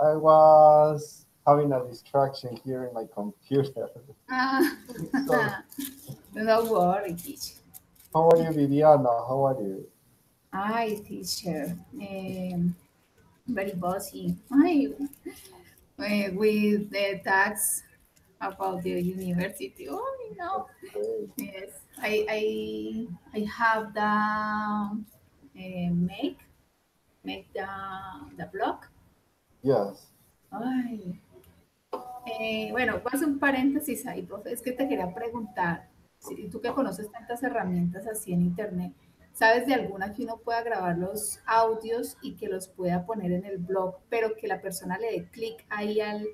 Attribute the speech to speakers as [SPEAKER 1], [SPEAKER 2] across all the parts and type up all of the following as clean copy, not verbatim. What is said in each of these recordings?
[SPEAKER 1] I was having a distraction here in my computer.
[SPEAKER 2] Ah,
[SPEAKER 1] So,
[SPEAKER 2] no worry, teacher.
[SPEAKER 1] how are you, Viviana? How are you?
[SPEAKER 2] Hi, teacher. Very bossy. Hi, with the tax about the university. Oh, no.
[SPEAKER 1] Great.
[SPEAKER 2] Yes, I have the make the blog.
[SPEAKER 1] Yes.
[SPEAKER 2] Ay, bueno, voy a hacer un paréntesis ahí, profe. Es que te quería preguntar, si tú que conoces tantas herramientas así en internet, ¿sabes de alguna que uno pueda grabar los audios y que los pueda poner en el blog, pero que la persona le dé clic ahí al,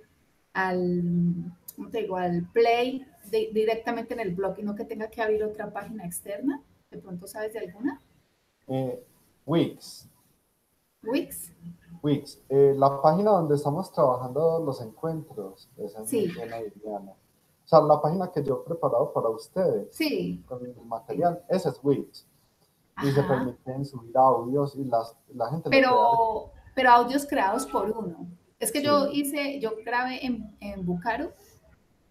[SPEAKER 2] ¿cómo te digo? Al play directamente en el blog y no que tenga que abrir otra página externa? ¿De pronto sabes de alguna?
[SPEAKER 1] Eh, Wix.
[SPEAKER 2] Wix.
[SPEAKER 1] Wix. La página donde estamos trabajando los encuentros. Esa es muy
[SPEAKER 2] Sí,
[SPEAKER 1] buena, Viviana. O sea, la página que yo he preparado para ustedes
[SPEAKER 2] sí,
[SPEAKER 1] con el
[SPEAKER 2] sí.
[SPEAKER 1] material, esa es Wix. Y se
[SPEAKER 2] Ajá.
[SPEAKER 1] permiten subir audios y la gente lo puede ver.
[SPEAKER 2] Pero audios creados por uno. Es que
[SPEAKER 1] Sí.
[SPEAKER 2] yo grabé en Bucaro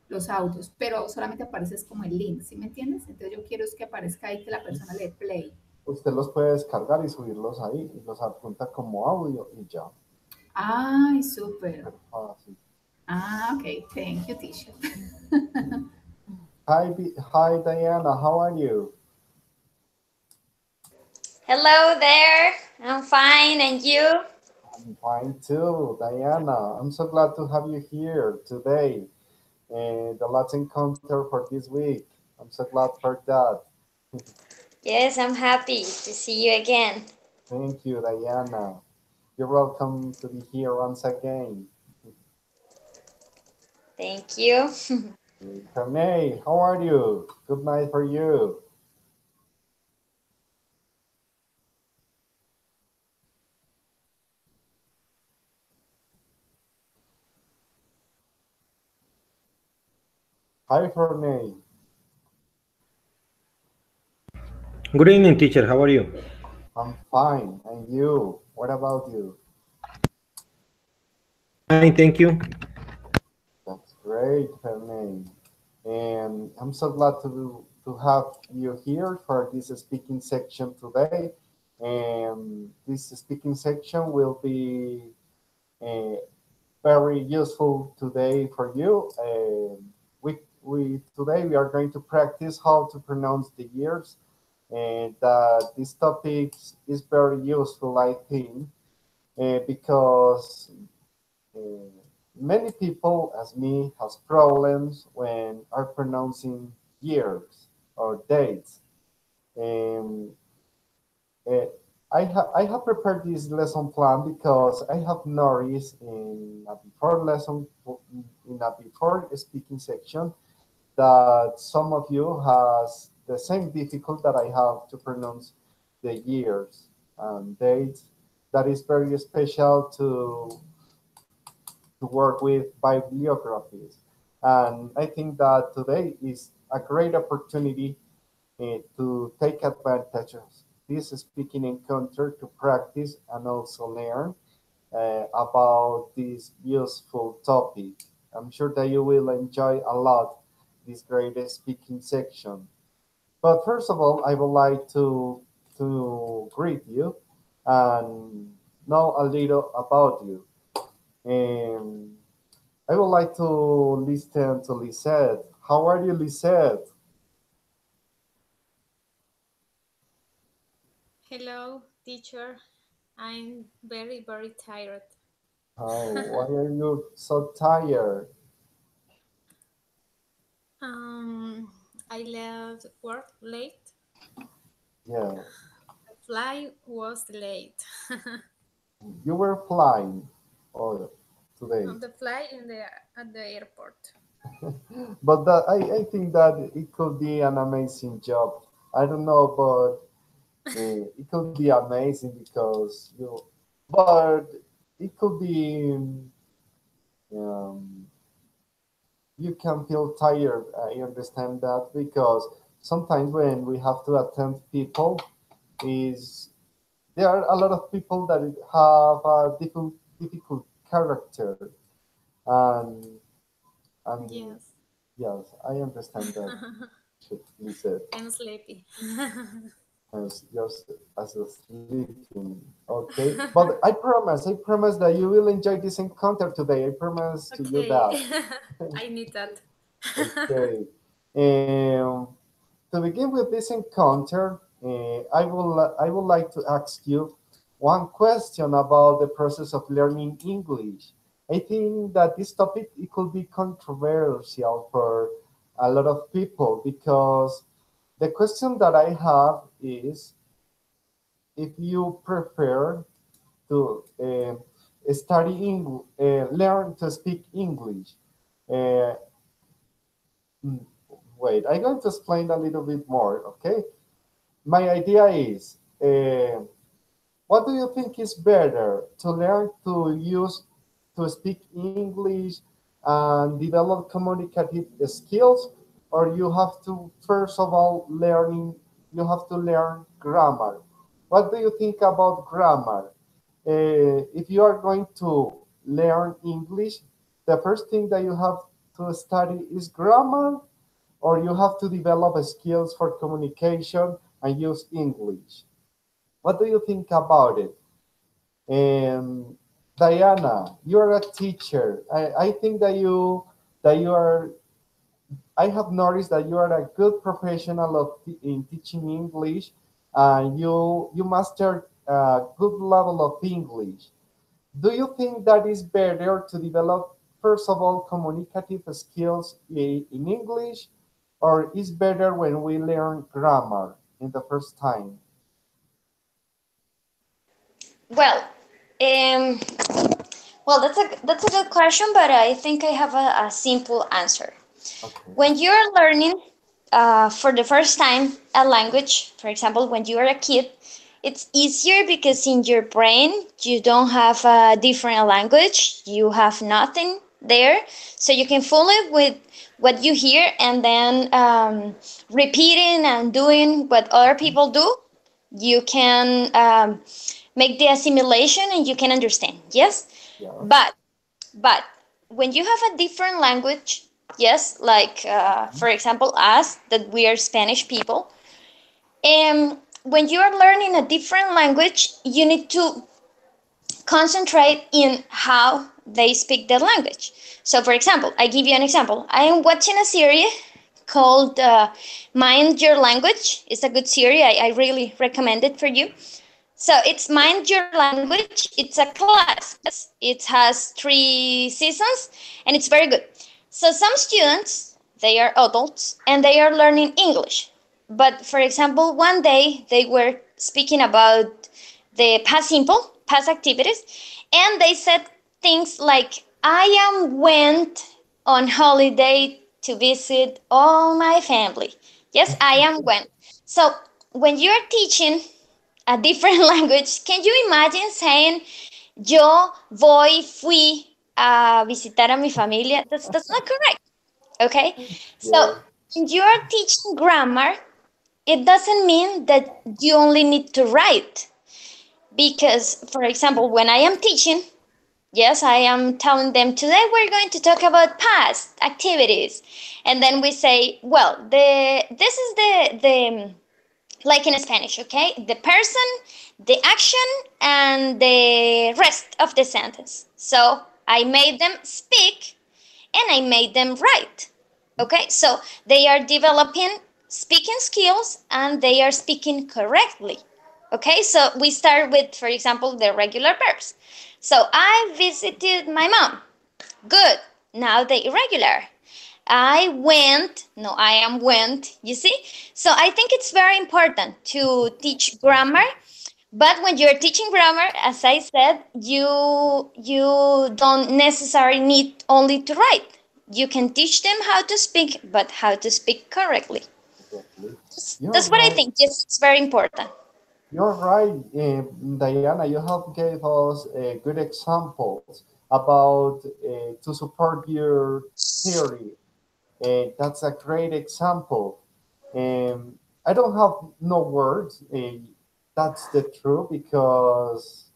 [SPEAKER 2] los audios, pero solamente aparece es como el link, ¿sí me entiendes? Entonces yo quiero es que aparezca ahí que la persona le dé play.
[SPEAKER 1] Usted los puede descargar y subirlos ahí y los adjunta como audio y ya.
[SPEAKER 2] Ay, súper.
[SPEAKER 1] Súper fácil.
[SPEAKER 2] Ah, ok, thank you, teacher.
[SPEAKER 1] Hi Diana, how are you?
[SPEAKER 3] Hello there. I'm fine, and you?
[SPEAKER 1] I'm fine too, Diana. I'm so glad to have you here today. The Let's Encounter for this week. I'm so glad for that.
[SPEAKER 3] Yes, I'm happy to see you again.
[SPEAKER 1] Thank you, Diana. You're welcome to be here once again.
[SPEAKER 3] Thank you.
[SPEAKER 1] Renee, how are you? Good night for you. Hi, Renee.
[SPEAKER 4] Good evening, teacher. How are you?
[SPEAKER 1] I'm fine. And you? What about you?
[SPEAKER 4] Fine, thank you.
[SPEAKER 1] That's great, Renee. And I'm so glad to have you here for this speaking section today. And this speaking section will be uh, very useful today for you. We today we are going to practice how to pronounce the years, and this topic is very useful, I think, because uh, many people, as me, has problems when are pronouncing years or dates. And uh, I have prepared this lesson plan because I have noticed in a before lesson in a before speaking section that some of you has the same difficult that I have to pronounce the years and dates. That is very special to work with bibliographies. And I think that today is a great opportunity to take advantage of this speaking encounter to practice and also learn about this useful topic. I'm sure that you will enjoy a lot this great speaking section. But first of all, I would like to greet you and know a little about you. And I would like to listen to Lisette. How are you, Lisette?
[SPEAKER 5] Hello, teacher. I'm very tired.
[SPEAKER 1] Oh, why are you so tired?
[SPEAKER 5] I left work late.
[SPEAKER 1] Yes,
[SPEAKER 5] The flight was late.
[SPEAKER 1] you were flying or today,
[SPEAKER 5] On the flight at the airport.
[SPEAKER 1] but I think that it could be an amazing job. I don't know, but it could be amazing because but it could be um, you can feel tired. I understand that because sometimes when we have to attend people, is there are a lot of people that have a difficult character. And
[SPEAKER 5] Yes.
[SPEAKER 1] yes, I understand that. Should listen.
[SPEAKER 5] I'm sleepy.
[SPEAKER 1] As just as a sleeping. Okay, but I promise that you will enjoy this encounter today. I promise to you
[SPEAKER 5] Okay.
[SPEAKER 1] that.
[SPEAKER 5] I need that.
[SPEAKER 1] Okay. Um, to begin with this encounter, I would like to ask you one question about the process of learning English. I think that this topic it could be controversial for a lot of people because the question that I have is if you prefer to learn to speak English. Uh, mm, Wait, I'm going to explain a little bit more, okay? My idea is, what do you think is better to learn to speak English and develop communicative skills, or you have to learn grammar? What do you think about grammar? If you are going to learn English, the first thing that you have to study is grammar, or you have to develop skills for communication and use English. What do you think about it? And Diana, you're a teacher. I think that you are. I have noticed that you are a good professional in teaching English, and you mastered a good level of English. Do you think that is better to develop, first of all, communicative skills in English, or is better when we learn grammar in the first time?
[SPEAKER 3] Well, um, well, that's a good question, but I think I have a simple answer.
[SPEAKER 1] Okay.
[SPEAKER 3] When you're learning for the first time a language, for example, when you are a kid, it's easier because in your brain you don't have a different language, you have nothing there, so you can follow it with what you hear and then repeating and doing what other people do. You can make the assimilation and you can understand. Yes,
[SPEAKER 1] Yes.
[SPEAKER 3] but but when you have a different language, yes, like for example, us, that we are Spanish people, when you are learning a different language, you need to concentrate in how they speak the language. So, for example, I give you an example. I am watching a series called Mind Your Language. It's a good series. I really recommend it for you. So it's Mind Your Language. It's a class. It has 3 seasons and it's very good. So some students, they are adults and they are learning English. But for example, one day they were speaking about the past simple, past activities, and they said things like, I am went on holiday to visit all my family. Yes, I am went. So when you're teaching a different language, can you imagine saying, yo fui a visitar a mi familia? That's not correct. Okay. So
[SPEAKER 1] Yes.
[SPEAKER 3] when you're teaching grammar, it doesn't mean that you only need to write. Because, for example, when I am teaching, yes, I am telling them today we're going to talk about past activities. And then we say, well, this is the like in Spanish, okay? The person, the action, and the rest of the sentence. So I made them speak and I made them write. Okay, so they are developing speaking skills and they are speaking correctly. Okay, so we start with, for example, the regular verbs. So I visited my mom. Good. Now the irregular. I went, no, I am went, you see? So I think it's very important to teach grammar, but when you're teaching grammar, as I said, you don't necessarily need only to write. You can teach them how to speak, but how to speak correctly.
[SPEAKER 1] Exactly. You're
[SPEAKER 3] That's what I
[SPEAKER 1] right.
[SPEAKER 3] think. Yes, it's very important.
[SPEAKER 1] You're right, Diana. You have gave us good examples about to support your theory. That's a great example. I don't have no words. That's the truth because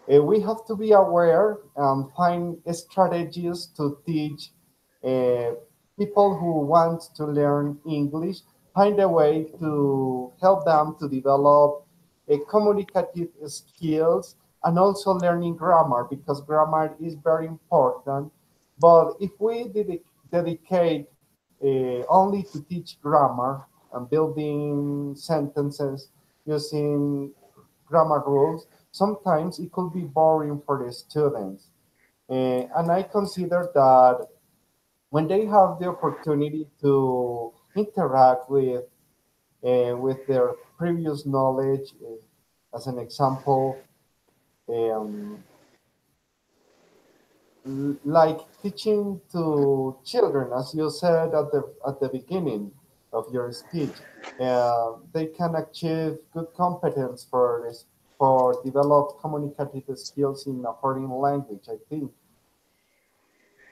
[SPEAKER 1] We have to be aware and find strategies to teach uh, people who want to learn English, find a way to help them to develop communicative skills and also learning grammar because grammar is very important. But if we dedicate only to teach grammar and building sentences using grammar rules, sometimes it could be boring for the students. And I consider that when they have the opportunity to interact with their previous knowledge, as an example, um, like teaching to children, as you said at the beginning of your speech, they can achieve good competence for this, for develop communicative skills in a foreign language. I think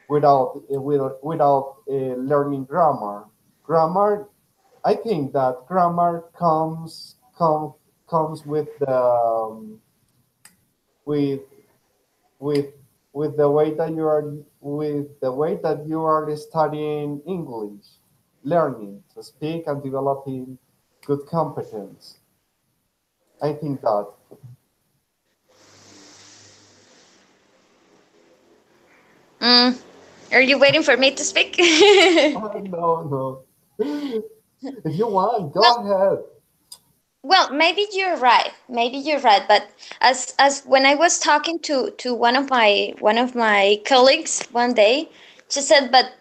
[SPEAKER 1] without learning grammar. Grammar, I think that grammar comes with with with the way that you are with the way that you are studying English, learning to speak and developing good competence. I think that.
[SPEAKER 3] Mm. Are you waiting for me to speak?
[SPEAKER 1] Oh, no, no. If you want, go
[SPEAKER 3] Well,
[SPEAKER 1] ahead.
[SPEAKER 3] well, maybe you're right. Maybe you're right. But as when I was talking to one of my colleagues one day, she said, "But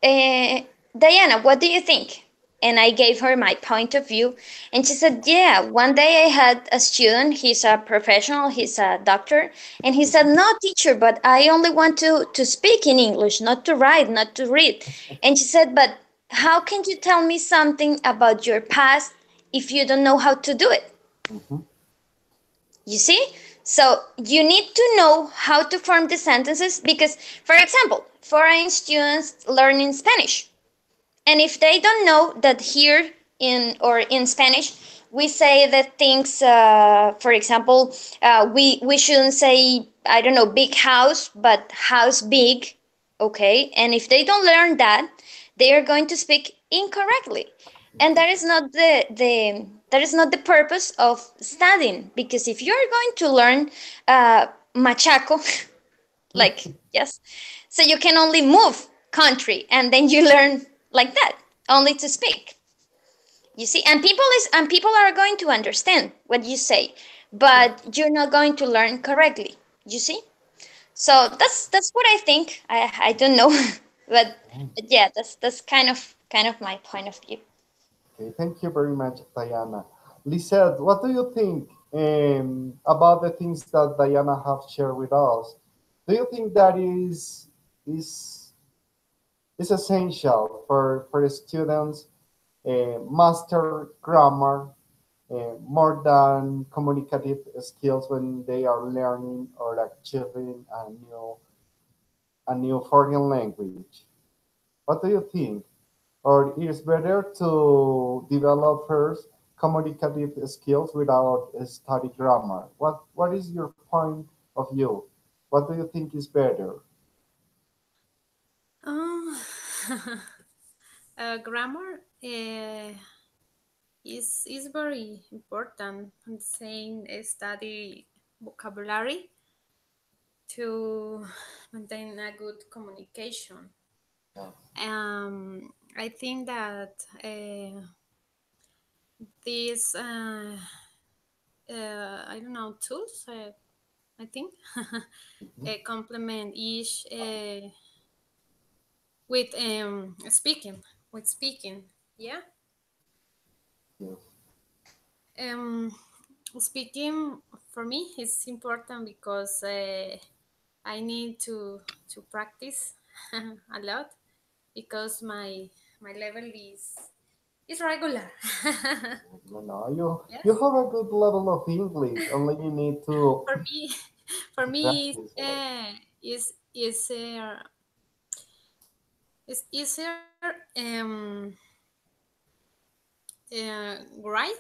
[SPEAKER 3] Diana, what do you think?" And I gave her my point of view, and she said, "Yeah." One day I had a student. He's a professional. He's a doctor, and he said, "No, teacher, but I only want to speak in English, not to write, not to read." And she said, "But how can you tell me something about your past if you don't know how to do it?"
[SPEAKER 1] Mhm.
[SPEAKER 3] You see? So you need to know how to form the sentences because, for example, foreign students learning Spanish. And if they don't know that here in Spanish, we say that things, for example, we shouldn't say, I don't know, big house, but house big, okay? And if they don't learn that, they are going to speak incorrectly. And that is not the purpose of studying, because if you're going to learn machaco, like, yes, so you can only move country and then you learn like that, only to speak. You see, and people are going to understand what you say, but you're not going to learn correctly. You see? So that's what I think. I don't know, but yeah, that's kind of my point of view.
[SPEAKER 1] Okay, thank you very much, Diana. Lisette, what do you think about the things that Diana have shared with us? Do you think that is is essential for students master grammar more than communicative skills when they are learning or achieving a new foreign language? What do you think? Or is better to develop first communicative skills without study grammar? What is your point of view? What do you think is better?
[SPEAKER 5] Um, grammar is very important. I'm saying study vocabulary to maintain a good communication.
[SPEAKER 1] Yeah.
[SPEAKER 5] I think that these I don't know tools. I think complement each with speaking. Yeah.
[SPEAKER 1] Yes.
[SPEAKER 5] Um, Speaking for me is important because I need to practice a lot because my level is regular.
[SPEAKER 1] You know, you
[SPEAKER 5] Yes,
[SPEAKER 1] have a good level of English. Only you need
[SPEAKER 5] for me, for
[SPEAKER 1] to
[SPEAKER 5] me
[SPEAKER 1] practice a lot.
[SPEAKER 5] is easier write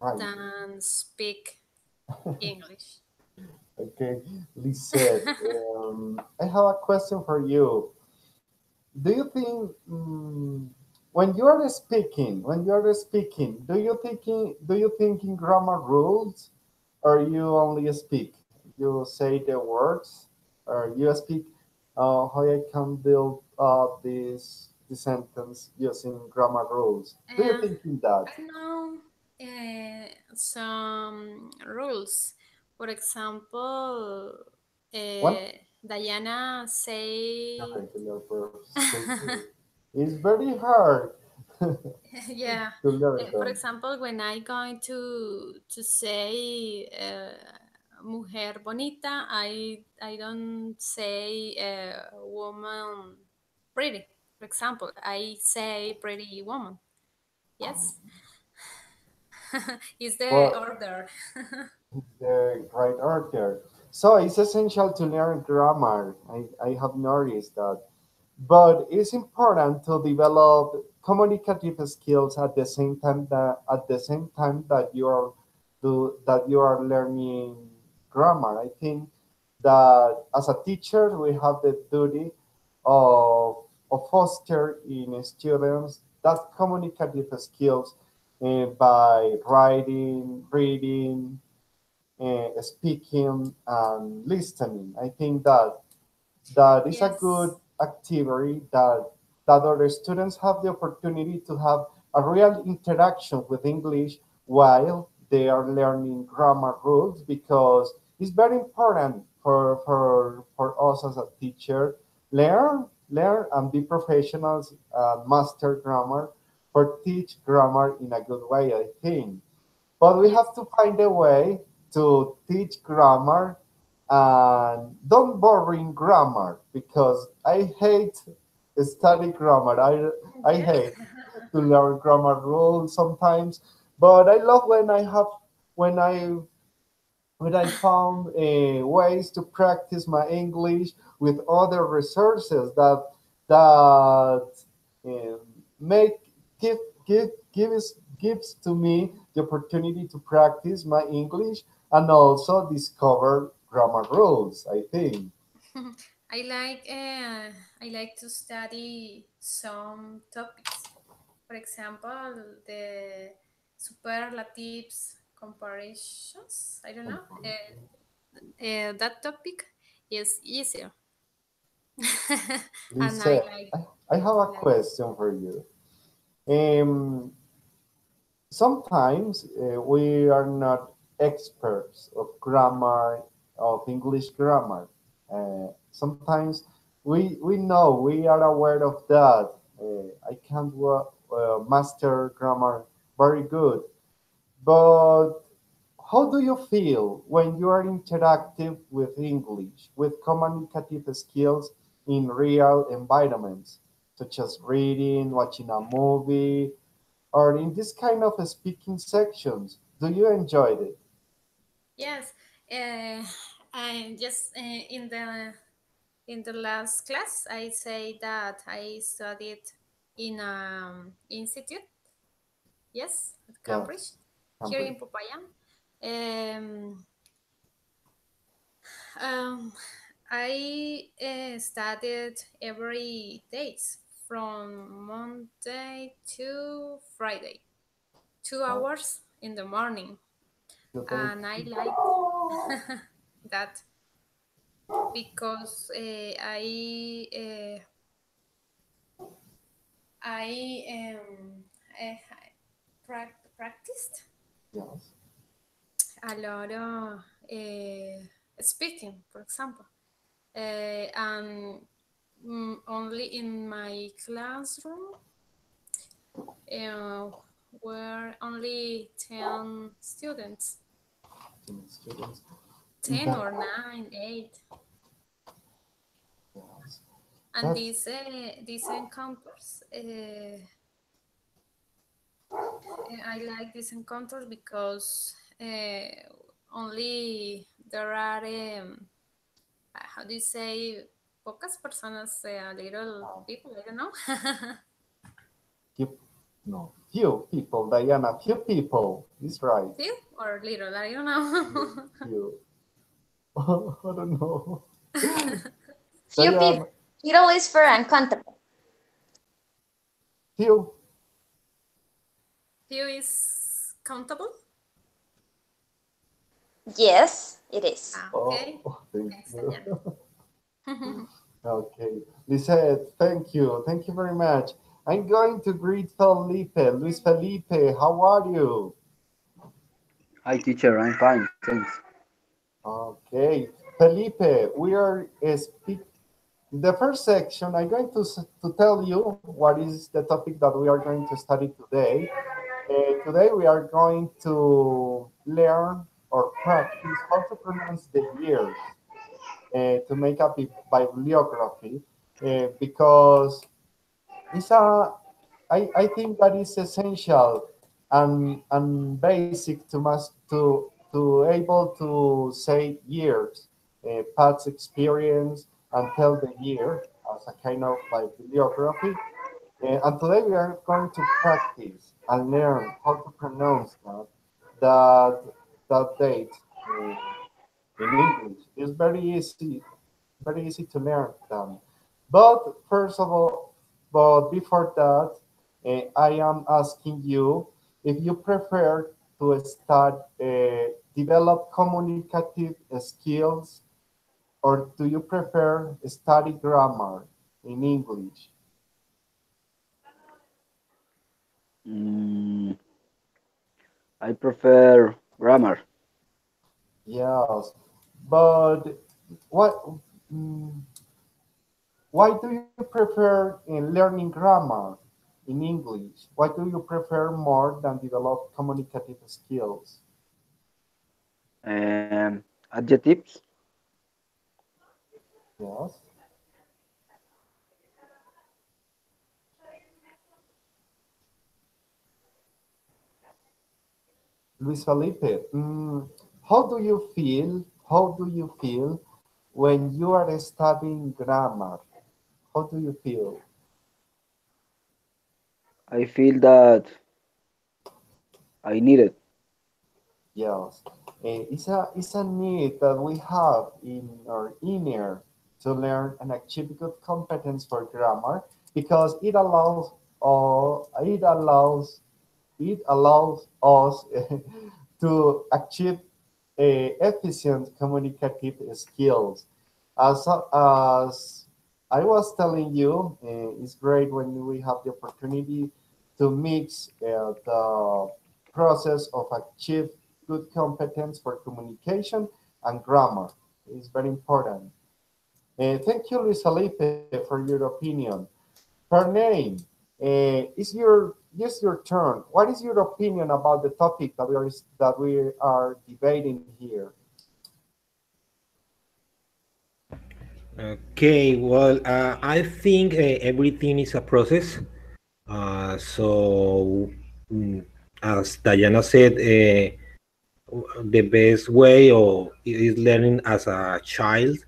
[SPEAKER 1] Right.
[SPEAKER 5] than speak English.
[SPEAKER 1] Okay, Lisette, I have a question for you. Do you think when you are speaking, do you think in grammar rules, or you only speak? You say the words, or you speak how I can build this sentence using grammar rules. Do you
[SPEAKER 5] Uh,
[SPEAKER 1] think in that?
[SPEAKER 5] I know some rules. For example,
[SPEAKER 1] One
[SPEAKER 5] Diana say,
[SPEAKER 1] irregular verbs. It's very hard to
[SPEAKER 5] yeah.
[SPEAKER 1] learn
[SPEAKER 5] For
[SPEAKER 1] them.
[SPEAKER 5] example, when I going to say mujer bonita, I don't say woman pretty. For example, I say pretty woman. Yes, is the
[SPEAKER 1] But
[SPEAKER 5] order.
[SPEAKER 1] the right order. So it's essential to learn grammar. I have noticed that. But it's important to develop communicative skills at the same time that that you are learning grammar. I think that as a teacher we have the duty of foster in students that communicative skills by writing, reading, speaking, and listening. I think that is a good
[SPEAKER 5] Yes.
[SPEAKER 1] activity that other students have the opportunity to have a real interaction with English while they are learning grammar rules, because it's very important for us as a teacher learn and be professionals and master grammar for teach grammar in a good way, I think. But we
[SPEAKER 5] Yes.
[SPEAKER 1] have to find a way to teach grammar and don't boring grammar, because I hate study grammar. I
[SPEAKER 5] Yes.
[SPEAKER 1] hate to learn grammar rules sometimes, but I love when I found ways to practice my English with other resources that um, make give gives to me the opportunity to practice my English and also discover grammar rules, I think.
[SPEAKER 5] I like uh, I like to study some topics. For example, the superlatives comparisons. I don't know. That topic is easier, and I
[SPEAKER 1] Lisa, I have a
[SPEAKER 5] like.
[SPEAKER 1] question for you. Um, Sometimes we are not experts of grammar, of English grammar. Sometimes we know, we are aware of that. I can't master grammar very good, but how do you feel when you are interactive with English, with communicative skills in real environments, such as reading, watching a movie, or in this kind of speaking sections? Do you enjoy it?
[SPEAKER 5] Yes, I just in the last class I say that I studied in institute. Yes, at
[SPEAKER 1] Yes,
[SPEAKER 5] Cambridge, here
[SPEAKER 1] Cambridge.
[SPEAKER 5] in Popayan. Um, um, I studied every days from Monday to Friday, 2 hours in the morning,
[SPEAKER 1] You take
[SPEAKER 5] and I like that because I practiced
[SPEAKER 1] yes.
[SPEAKER 5] a lot of speaking, for example, and only in my classroom uh, were only 10 students,
[SPEAKER 1] Students.
[SPEAKER 5] 10
[SPEAKER 1] That,
[SPEAKER 5] or 9, 8.
[SPEAKER 1] yes.
[SPEAKER 5] And
[SPEAKER 1] That's
[SPEAKER 5] these encounters, I like these encounters because only there are, how do you say, pocas personas, a little people, I don't know.
[SPEAKER 1] few, no, few people, Diana, few people. Is right.
[SPEAKER 5] Few or little, I don't know.
[SPEAKER 1] Few. I don't know.
[SPEAKER 3] Few
[SPEAKER 1] Diane,
[SPEAKER 3] people. Little is for uncountable.
[SPEAKER 1] few.
[SPEAKER 5] Few is countable?
[SPEAKER 3] Yes, it is.
[SPEAKER 5] Ah,
[SPEAKER 1] Oh,
[SPEAKER 5] okay.
[SPEAKER 1] thank
[SPEAKER 5] Thanks,
[SPEAKER 1] you.
[SPEAKER 5] Daniel.
[SPEAKER 1] Okay, Lisette, thank you. Thank you very much. I'm going to greet Felipe. Luis Felipe, how are you?
[SPEAKER 6] Hi, teacher. I'm fine. Thanks.
[SPEAKER 1] Okay, Felipe, we are speak. The first section, I'm going to tell you what is the topic that we are going to study today. Today we are going to learn or practice how to pronounce the years to make a bibliography because it's I think that is essential and basic to able to say years, past experience, and tell the year as a kind of bibliography. And today we are going to practice and learn how to pronounce that, that date in English. It's very easy to learn them. But first of all, but before that, I am asking you if you prefer to start develop communicative skills, or do you prefer study grammar in English?
[SPEAKER 6] Mm, I prefer grammar.
[SPEAKER 1] Yes, but what? mm, Why do you prefer in learning grammar in English? Why do you prefer more than develop communicative skills?
[SPEAKER 6] Adjectives.
[SPEAKER 1] Yes. Luis Felipe, how do you feel? How do you feel when you are studying grammar? How do you feel?
[SPEAKER 6] I feel that I need it.
[SPEAKER 1] Yes. It's a need that we have in our inner to learn and achieve good competence for grammar because it allows us to achieve efficient communicative skills. As I was telling you, it's great when we have the opportunity to mix the process of achieve good competence for communication and grammar. It's very important. Thank you, Luis Felipe, for your opinion. Her name is your turn. What is your opinion about the topic that we are debating here?
[SPEAKER 4] Okay, well, I think everything is a process. So, mm, as Diana said, the best way of is learning as a child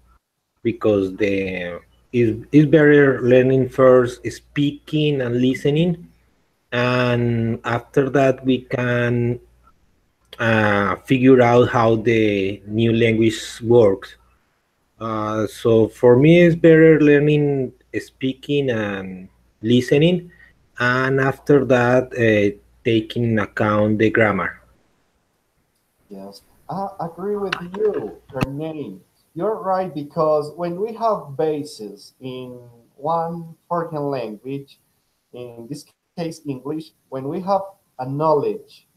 [SPEAKER 4] because the is better learning first speaking and listening, and after that we can figure out how the new language works. So for me, it's better learning speaking and listening, and after that, taking in account the grammar.
[SPEAKER 1] Yes, I agree with you, Renee. You're right because when we have bases in one foreign language, in this case English, when we have a knowledge,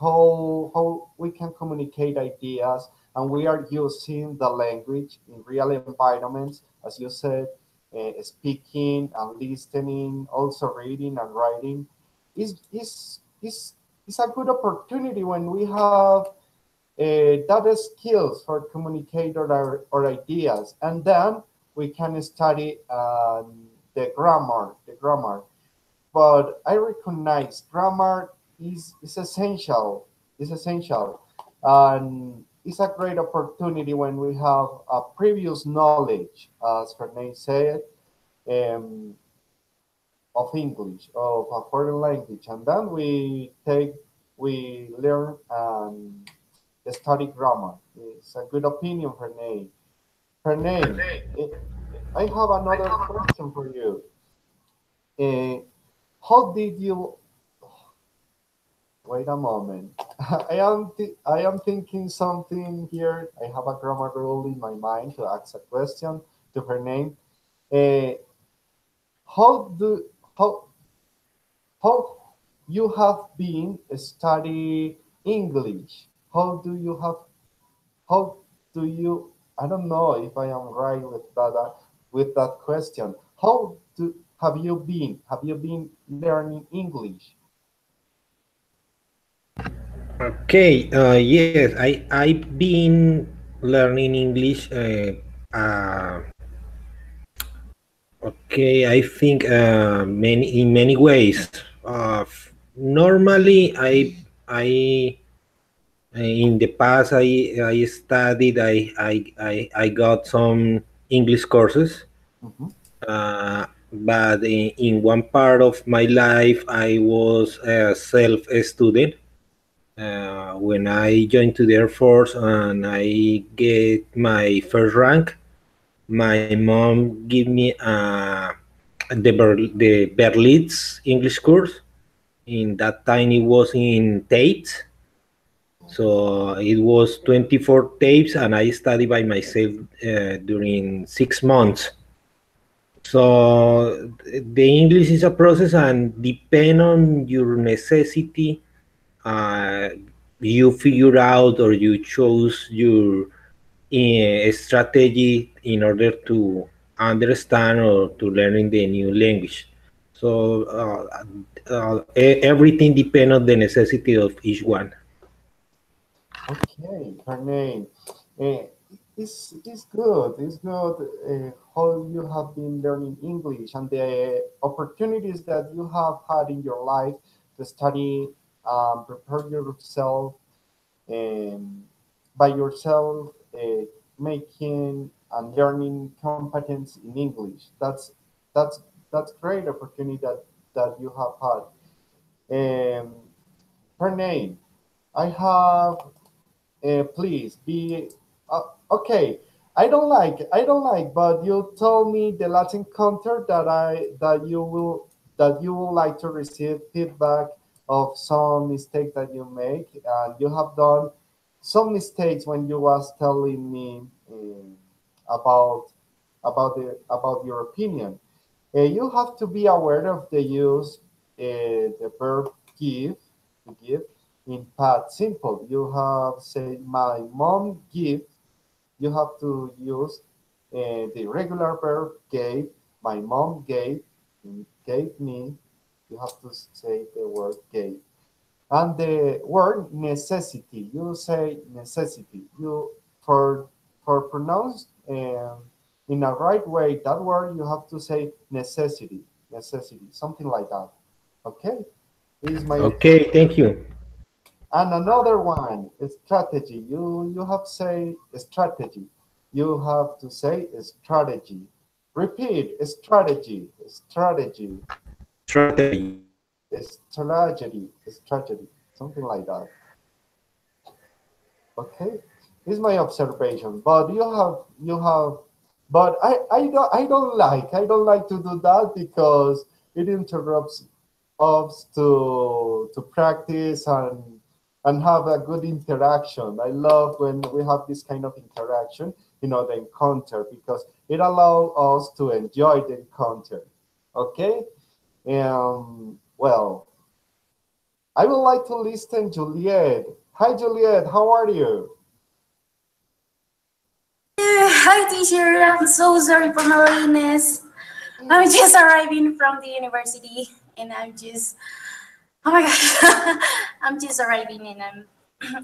[SPEAKER 1] how we can communicate ideas, and we are using the language in real environments, as you said, speaking and listening, also reading and writing, is a good opportunity when we have data skills for communicate our ideas, and then we can study the grammar. But I recognize grammar is essential. Is essential, and it's a great opportunity when we have a previous knowledge, as Renee said, um, of English, of a foreign language, and then we learn study grammar. It's a good opinion, Renee. Renee, I have another question for you. How did you wait a moment? I am thinking something here. I have a grammar rule in my mind to ask a question to Renee. How do how you have been study English? How do you I don't know if I am right with that question. How do have you been learning English?
[SPEAKER 4] Okay, yes, I've been learning English. Okay, I think many ways. Normally, I in the past I studied. I got some English courses.
[SPEAKER 1] Mhm.
[SPEAKER 4] But in one part of my life, I was a self-student. When I joined to the Air Force and I get my first rank, my mom gave me the Berlitz English course. In that time, it was in tapes. So it was 24 tapes, and I studied by myself during 6 months. So the English is a process, and depend on your necessity, uh, you figure out or you choose your strategy in order to understand or to learning the new language. So everything depends on the necessity of each one.
[SPEAKER 1] Okay, her name. Uh, it's good. It's good how you have been learning English and the opportunities that you have had in your life to study, prepare yourself um, by yourself, making and learning competence in English. That's that's great opportunity that you have had. Her name. I have please be okay. I don't like, but you told me the Latin counter that you will like to receive feedback of some mistake that you make, and you have done some mistakes when you was telling me about about your opinion. You have to be aware of the use the verb give to give in past simple. You have say my mom give. You have to use the regular verb gave. My mom gave me. You have to say the word gave. And the word necessity. You say necessity. You for pronounce in a right way that word you have to say necessity. Necessity. Something like that. Okay. This is my
[SPEAKER 4] Okay, thank you.
[SPEAKER 1] and another one is strategy. You have to say strategy. You have to say strategy. Repeat strategy. Strategy.
[SPEAKER 4] Strategy.
[SPEAKER 1] Strategy. Strategy. Something like that. Okay. This is my observation. But you have but I don't like to do that because it interrupts us to practice and have a good interaction. I love when we have this kind of interaction, the encounter, because it allows us to enjoy the encounter. Okay? Well, I would like to listen Juliet. Hi Juliet, how are you?
[SPEAKER 7] Hi, teacher. I'm so sorry for my lateness. I'm just arriving from the university, and oh my gosh, I'm just arriving, and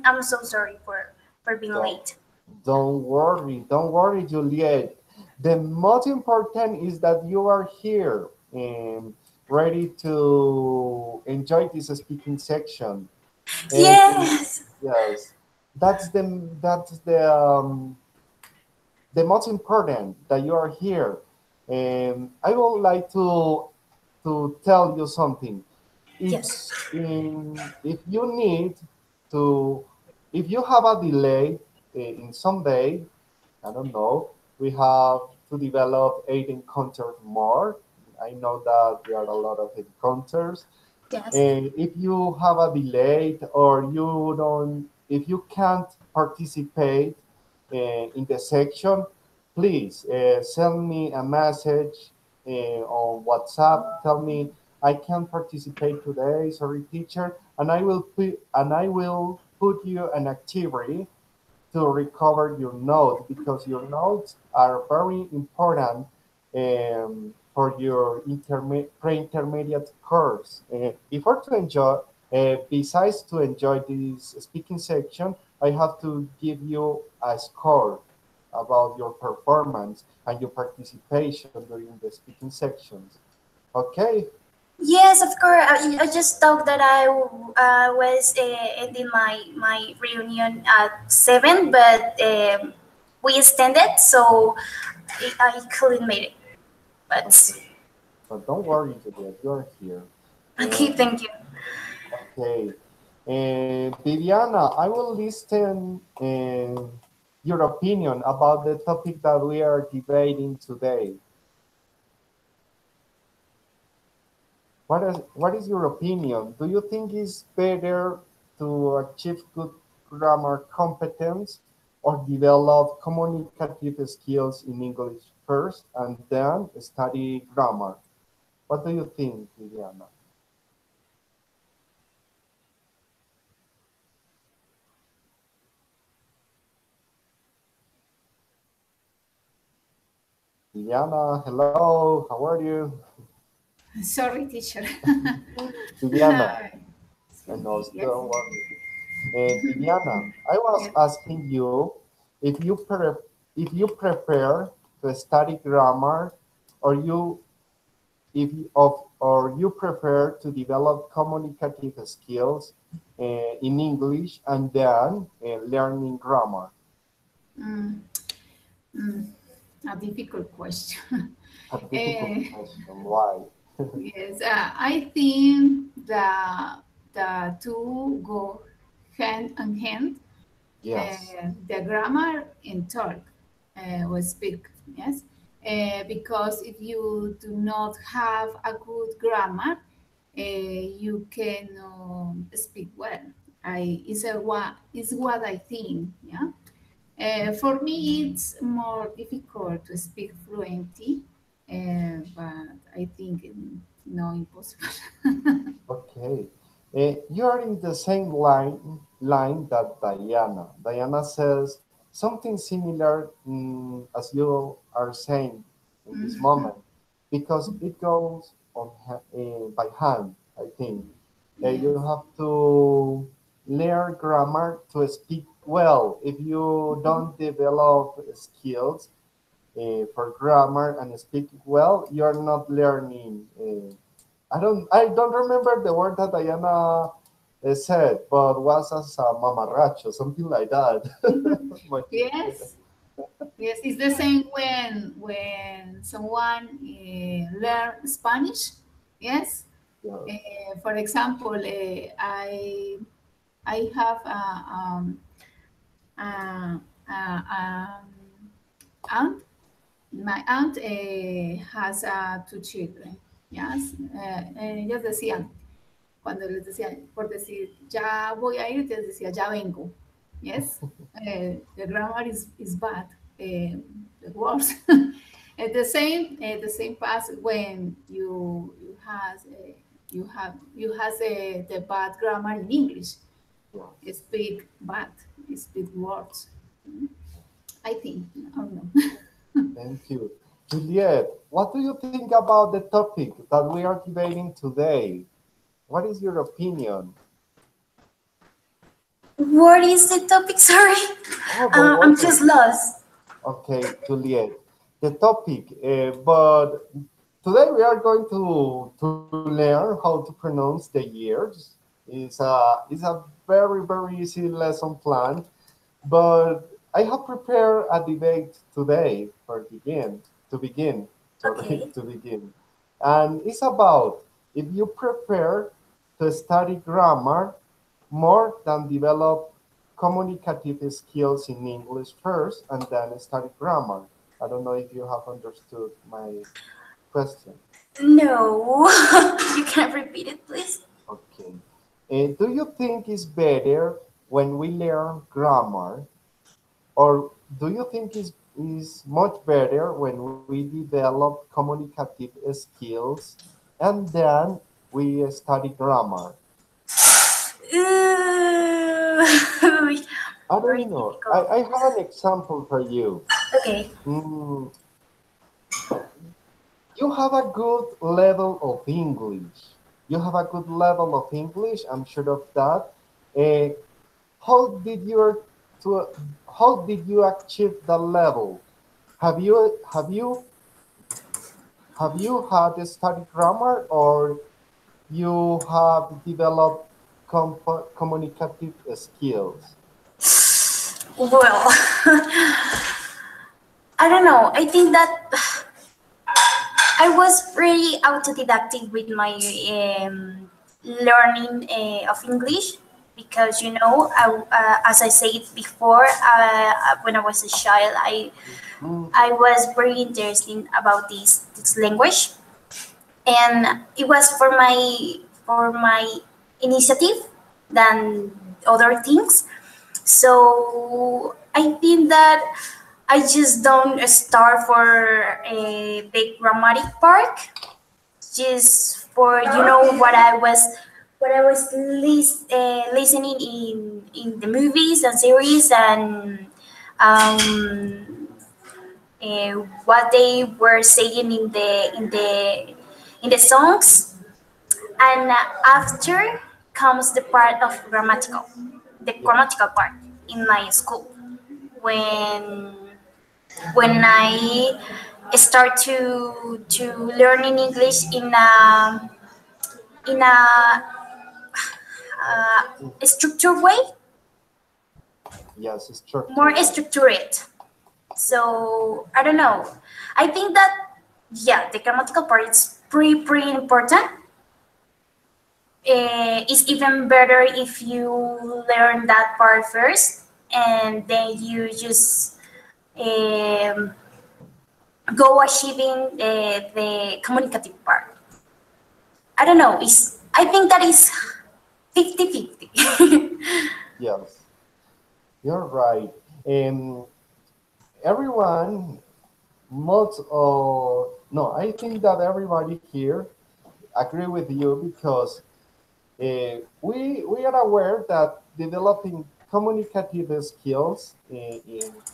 [SPEAKER 7] I'm so sorry for being
[SPEAKER 1] Don't,
[SPEAKER 7] late.
[SPEAKER 1] don't worry, Juliet. The most important is that you are here and ready to enjoy this speaking section. And
[SPEAKER 7] Yes.
[SPEAKER 1] yes, that's the most important that you are here. And I would like to tell you something.
[SPEAKER 7] Yes.
[SPEAKER 1] If you need to if you have a delay in some day, I don't know, we have to develop 8 encounters more. I know that there are a lot of encounters.
[SPEAKER 7] Yes.
[SPEAKER 1] And if you have a delay or if you can't participate in the section, please send me a message on WhatsApp. Tell me I can't participate today. Sorry, teacher, and I will put you an activity to recover your notes because your notes are very important for your pre-intermediate course. Before to enjoy, besides to enjoy this speaking section, I have to give you a score about your performance and your participation during the speaking sections. Okay,
[SPEAKER 7] Yes, of course. I just thought that I was ending my reunion at 7, but we extended, so I couldn't make it. But
[SPEAKER 1] but don't worry, Juliet, you're here.
[SPEAKER 7] okay, thank you.
[SPEAKER 1] Okay. Viviana, I will listen your opinion about the topic that we are debating today. What is your opinion? Do you think it's better to achieve good grammar competence or develop communicative skills in English first and then study grammar? What do you think, Viviana? Viviana, hello, how are you?
[SPEAKER 2] Sorry, teacher.
[SPEAKER 1] Viviana, I know,
[SPEAKER 2] Yes.
[SPEAKER 1] don't worry. Viviana, I was
[SPEAKER 2] Yes.
[SPEAKER 1] asking you if you prepare to study grammar or you prefer to develop communicative skills in English and then learning grammar.
[SPEAKER 2] Mm, mm, a difficult question.
[SPEAKER 1] A difficult
[SPEAKER 2] Eh,
[SPEAKER 1] question. Why?
[SPEAKER 2] yes, I think the two go hand in hand.
[SPEAKER 1] Yes.
[SPEAKER 2] The grammar and talk or speak, yes. Because if you do not have a good grammar, you can speak well. Is what I think, yeah. For me, it's more difficult to speak fluently, but I think no impossible.
[SPEAKER 1] Okay. You are in the same line that Diana. Diana says something similar as you are saying in this
[SPEAKER 2] Mhm.
[SPEAKER 1] moment, because it goes by hand, I think. You
[SPEAKER 2] Yes.
[SPEAKER 1] have to learn grammar to speak well. If you don't develop skills for grammar and speak well, you're not learning. I don't remember the word that Diana said, but was as a mamarracho, something like that. But,
[SPEAKER 2] Yes. Yes, it's the same when someone learn Spanish. Yes.
[SPEAKER 1] yeah.
[SPEAKER 2] For example, I have a, um, aunt. My aunt has two children. Yes. Ellos decían, cuando les decía, por decir, ya voy a ir, les decía, ya vengo. Yes, the grammar is bad, the words. The same pass when you has the bad grammar in English.
[SPEAKER 1] Yeah.
[SPEAKER 2] Speak bad, speak words. I think, I don't know.
[SPEAKER 1] Thank you. Juliet, what do you think about the topic that we are debating today? What is your opinion?
[SPEAKER 7] What is the topic? Sorry,
[SPEAKER 1] Oh, don't
[SPEAKER 7] I'm
[SPEAKER 1] worry.
[SPEAKER 7] just lost.
[SPEAKER 1] Okay, Juliet, the topic, but today we are going to learn how to pronounce the years. It's a very easy lesson plan, but I have prepared a debate today to begin, sorry,
[SPEAKER 7] Okay.
[SPEAKER 1] to begin, and it's about if you prefer to study grammar more than develop communicative skills in English first and then study grammar. I don't know if you have understood my question.
[SPEAKER 7] No, you can repeat it, please.
[SPEAKER 1] Okay. Do you think it's better when we learn grammar, or do you think is much better when we develop communicative skills and then we study grammar?
[SPEAKER 7] Ooh,
[SPEAKER 1] I
[SPEAKER 7] very
[SPEAKER 1] don't know.
[SPEAKER 7] difficult.
[SPEAKER 1] I have an example for you.
[SPEAKER 7] Okay.
[SPEAKER 1] Mm, you have a good level of English. You have a good level of English. I'm sure of that. Uh, how did you to how did you achieve the level? Have you had studied grammar, or you have developed communicative skills?
[SPEAKER 7] Well, I don't know. I think that I was pretty autodidactic with my learning of English because as I said before, when I was a child,
[SPEAKER 1] Mm,
[SPEAKER 7] I was very interested about this language, and it was for my initiative than other things. So I think that I just don't start for a big grammatic part, just for what I was listening in the movies and series, and um, uh, what they were saying in the songs, and after comes the part of the
[SPEAKER 1] yeah.
[SPEAKER 7] grammatical part in my school, when when I start to learning English in a structured way,
[SPEAKER 1] Yes, structure
[SPEAKER 7] more
[SPEAKER 1] way.
[SPEAKER 7] structured. So I don't know. I think that, yeah, the grammatical part is pretty important. It's even better if you learn that part first, and then you just um, go achieving the communicative part. I don't know. I think that is 50-50.
[SPEAKER 1] Yes, you're right. And everyone, most no, I think that everybody here agree with you because we are aware that developing communicative skills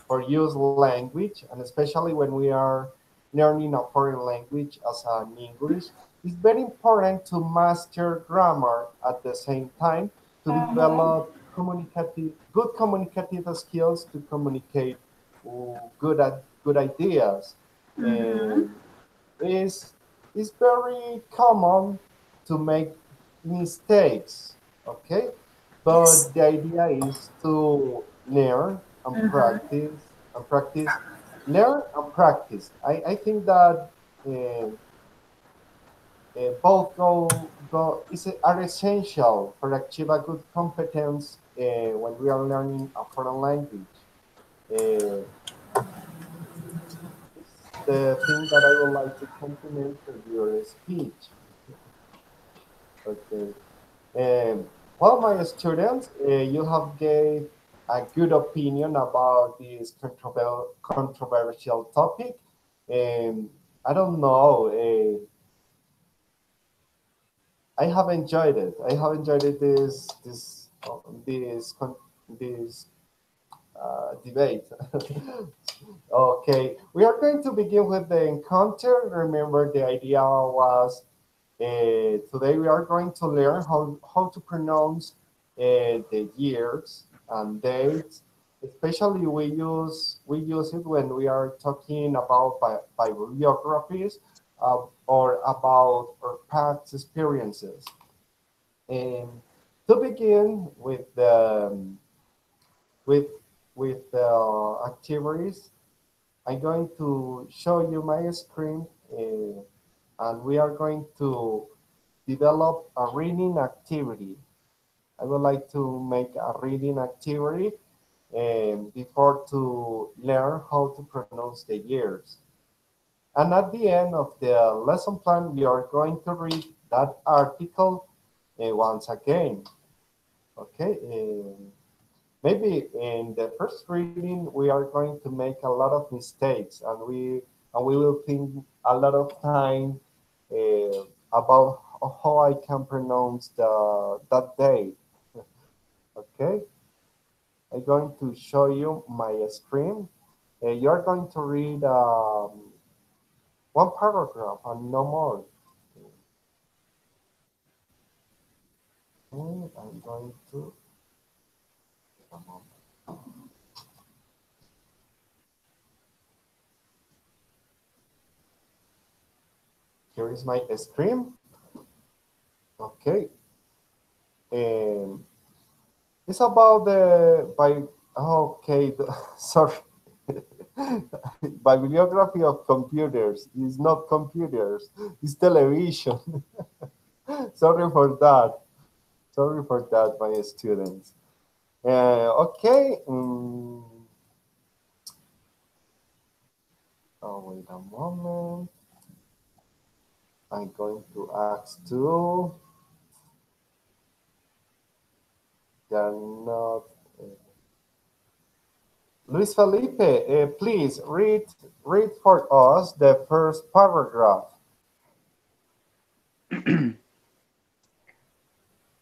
[SPEAKER 1] for use language, and especially when we are learning a foreign language as an English, is very important to master grammar at the same time to develop good communicative skills to communicate good ideas.
[SPEAKER 7] Mhm.
[SPEAKER 1] And it's very common to make mistakes, okay?
[SPEAKER 7] Yes.
[SPEAKER 1] But the idea is to learn and
[SPEAKER 7] Mhm.
[SPEAKER 1] learn and practice. I think that uh, both are essential for achieve a good competence when we are learning a foreign language. Uh, it's the thing that I would like to compliment for your speech. Okay. Well, my students, you have gave a good opinion about this controversial topic. I don't know. I have enjoyed it. I have enjoyed it, this debate. Okay, we are going to begin with the encounter. Remember, the idea was today we are going to learn how to pronounce the years and dates. Especially we use it when we are talking about bibliographies or about our past experiences. And to begin with with the activities, I'm going to show you my screen, and we are going to develop a reading activity. I would like to make a reading activity before to learn how to pronounce the years. And at the end of the lesson plan, we are going to read that article once again. Okay. Maybe in the first reading we are going to make a lot of mistakes, and we will think a lot of time about how I can pronounce that date. Okay, I'm going to show you my screen. You're going to read one paragraph and no more. Okay, I'm going to. Here is my screen. Okay. And it's about the by okay sorry bibliography of computers. It's not computers, it's television. Sorry for that. Sorry for that, my students. Okay. Oh, wait a moment. I'm going to ask to. They're not. Luis Felipe, please read for us the first paragraph.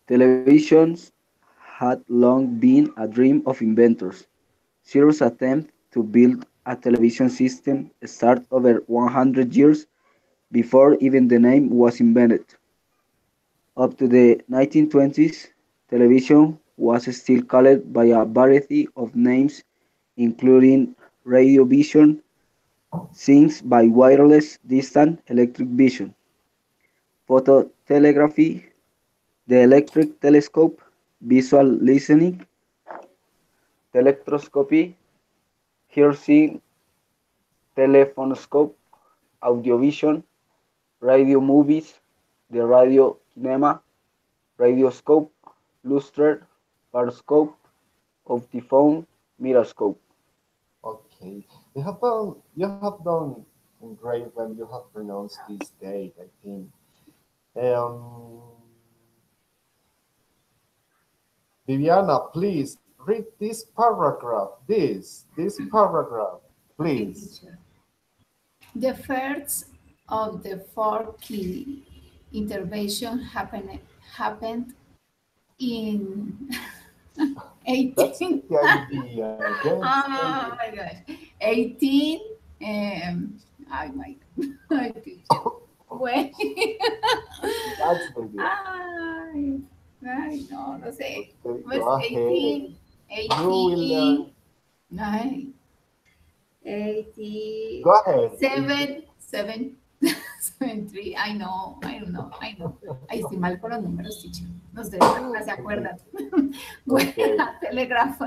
[SPEAKER 6] Televisions had long been a dream of inventors. Zero's attempt to build a television system started over 100 years before even the name was invented. Up to the 1920s, television was still called by a variety of names, including radio vision, scenes by wireless distant electric vision, phototelegraphy, the electric telescope, visual listening, telectroscopy, hearsay, telephonoscope, audiovision, radio movies, the radio kinema, radioscope, lustre, periscope, optiphone, microscope.
[SPEAKER 1] Okay, you have done great when you have pronounced this date, I think. Um, Viviana, please read this paragraph. This paragraph,
[SPEAKER 2] Okay,
[SPEAKER 1] please.
[SPEAKER 2] teacher. The first of the four key intervention happened in
[SPEAKER 1] That's
[SPEAKER 2] 18.
[SPEAKER 1] the idea. Yes,
[SPEAKER 2] Oh my gosh. 18. Oh my God. Teacher. Wait.
[SPEAKER 1] that's the idea.
[SPEAKER 2] Ay, ay, no sé.
[SPEAKER 1] Okay,
[SPEAKER 2] Pues
[SPEAKER 1] go ahead.
[SPEAKER 2] 18,
[SPEAKER 1] You will learn.
[SPEAKER 2] 18, ay, 80,
[SPEAKER 1] Go ahead.
[SPEAKER 2] 7, 3. I don't know. Ahí estoy mal con los números, teacher. No sé, no se acuerdan. Bueno,
[SPEAKER 1] Okay.
[SPEAKER 2] telegraph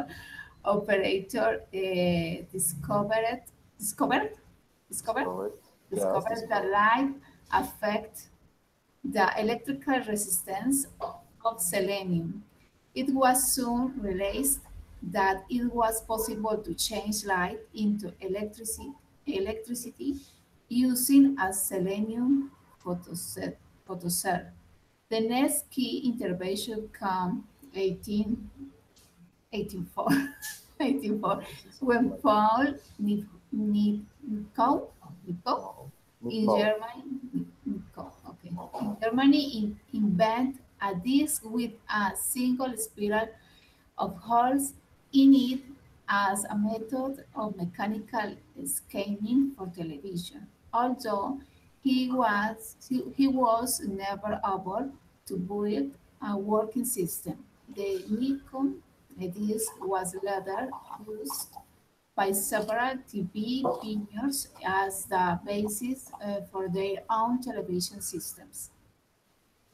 [SPEAKER 2] operator discovered
[SPEAKER 1] Discovered. Yes,
[SPEAKER 2] that light affect the electrical resistance of selenium. It was soon realized that it was possible to change light into electricity using a selenium photocell. The next key intervention came 1884, 1884 when Paul Nipkow in Germany, in Germany invent a disc with a single spiral of holes in it as a method of mechanical scanning for television. Although he was never able to build a working system. The Nikon disc was later used by several TV pioneers as the basis for their own television systems.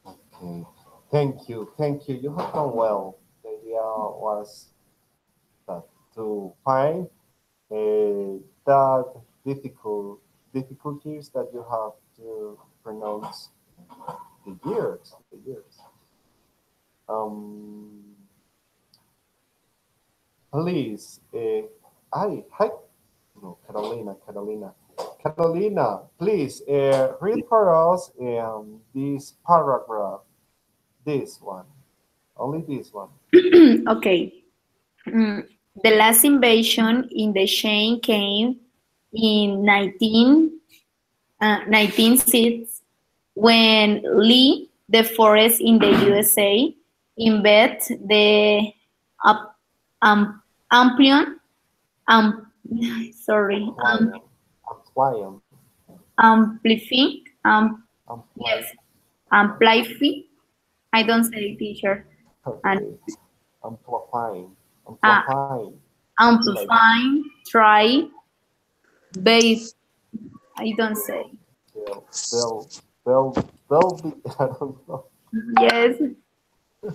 [SPEAKER 1] Okay. Thank you. Thank you. You have done well. The idea was that to find that difficulties that you have to pronounce the years. Um, please, hi, no, Carolina, please read for us this paragraph, this one, only this one.
[SPEAKER 8] Okay. The last invasion in the chain came in 1906 when Lee, the forest in the USA, invaded the Amplion, sorry,
[SPEAKER 1] Amplion.
[SPEAKER 8] Amplify,
[SPEAKER 1] Amplion.
[SPEAKER 8] yes, Amplify. I don't say teacher.
[SPEAKER 1] Okay. Amplifying.
[SPEAKER 8] Amplifying, try, babe. I don't say.
[SPEAKER 1] They'll be, I don't know.
[SPEAKER 8] Yes,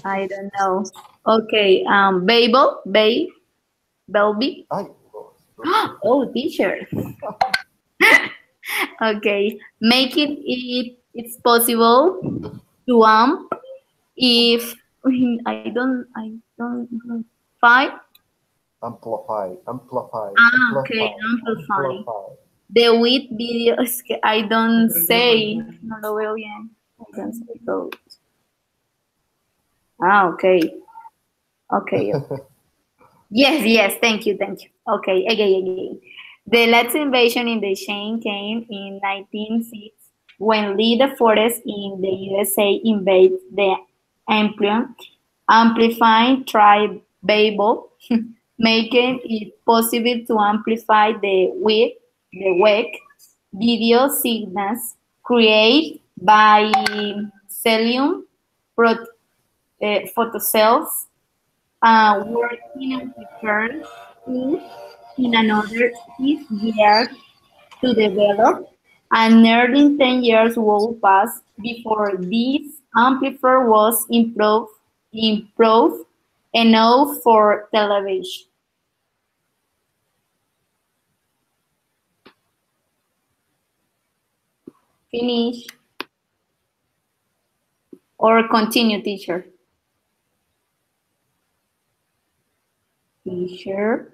[SPEAKER 8] I don't know. Okay, Babel, Belby. Oh, teacher. Okay, making it's possible to if I don't five.
[SPEAKER 1] Amplify.
[SPEAKER 8] Okay, amplify. The with videos I don't say. No lo veo bien. I don't say those. Okay. Okay. Yes. Thank you. Okay. Again. The last invasion in the chain came in 1906 when Lee the forest in the USA invaded the Amplion, amplifying tribe Babel, making it possible to amplify the wake video signals created by cellular photocells working on return in another 6 years to develop, and nearly 10 years will pass before this amplifier was improved enough for television. Finish. Or continue, teacher. Teacher.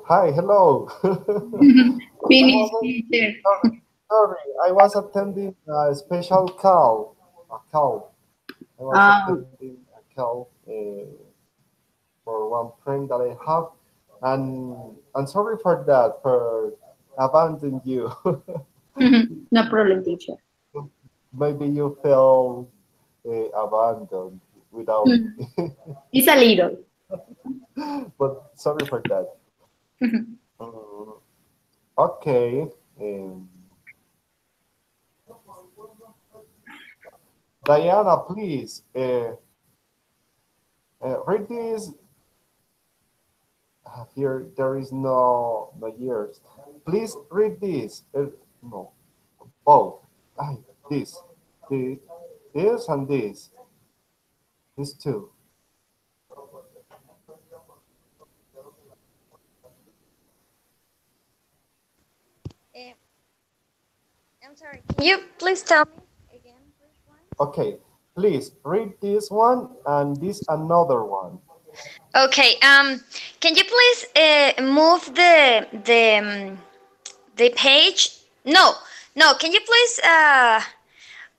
[SPEAKER 1] Hi, hello.
[SPEAKER 8] Finish, teacher.
[SPEAKER 1] Sorry, I was attending a special call. I was attending a call for one friend that I have, and I'm sorry for that, for abandoning you.
[SPEAKER 8] No problem, teacher.
[SPEAKER 1] Maybe you felt abandoned without.
[SPEAKER 8] It's a little.
[SPEAKER 1] But sorry for that. Okay. Diana, please read this. Here, there is no years. Please read this. No, both. This and this. These two.
[SPEAKER 3] I'm sorry. Can you please tell me again which one?
[SPEAKER 1] Okay, please read this one and this another one.
[SPEAKER 3] Okay. Can you please move the page? No. Can you please?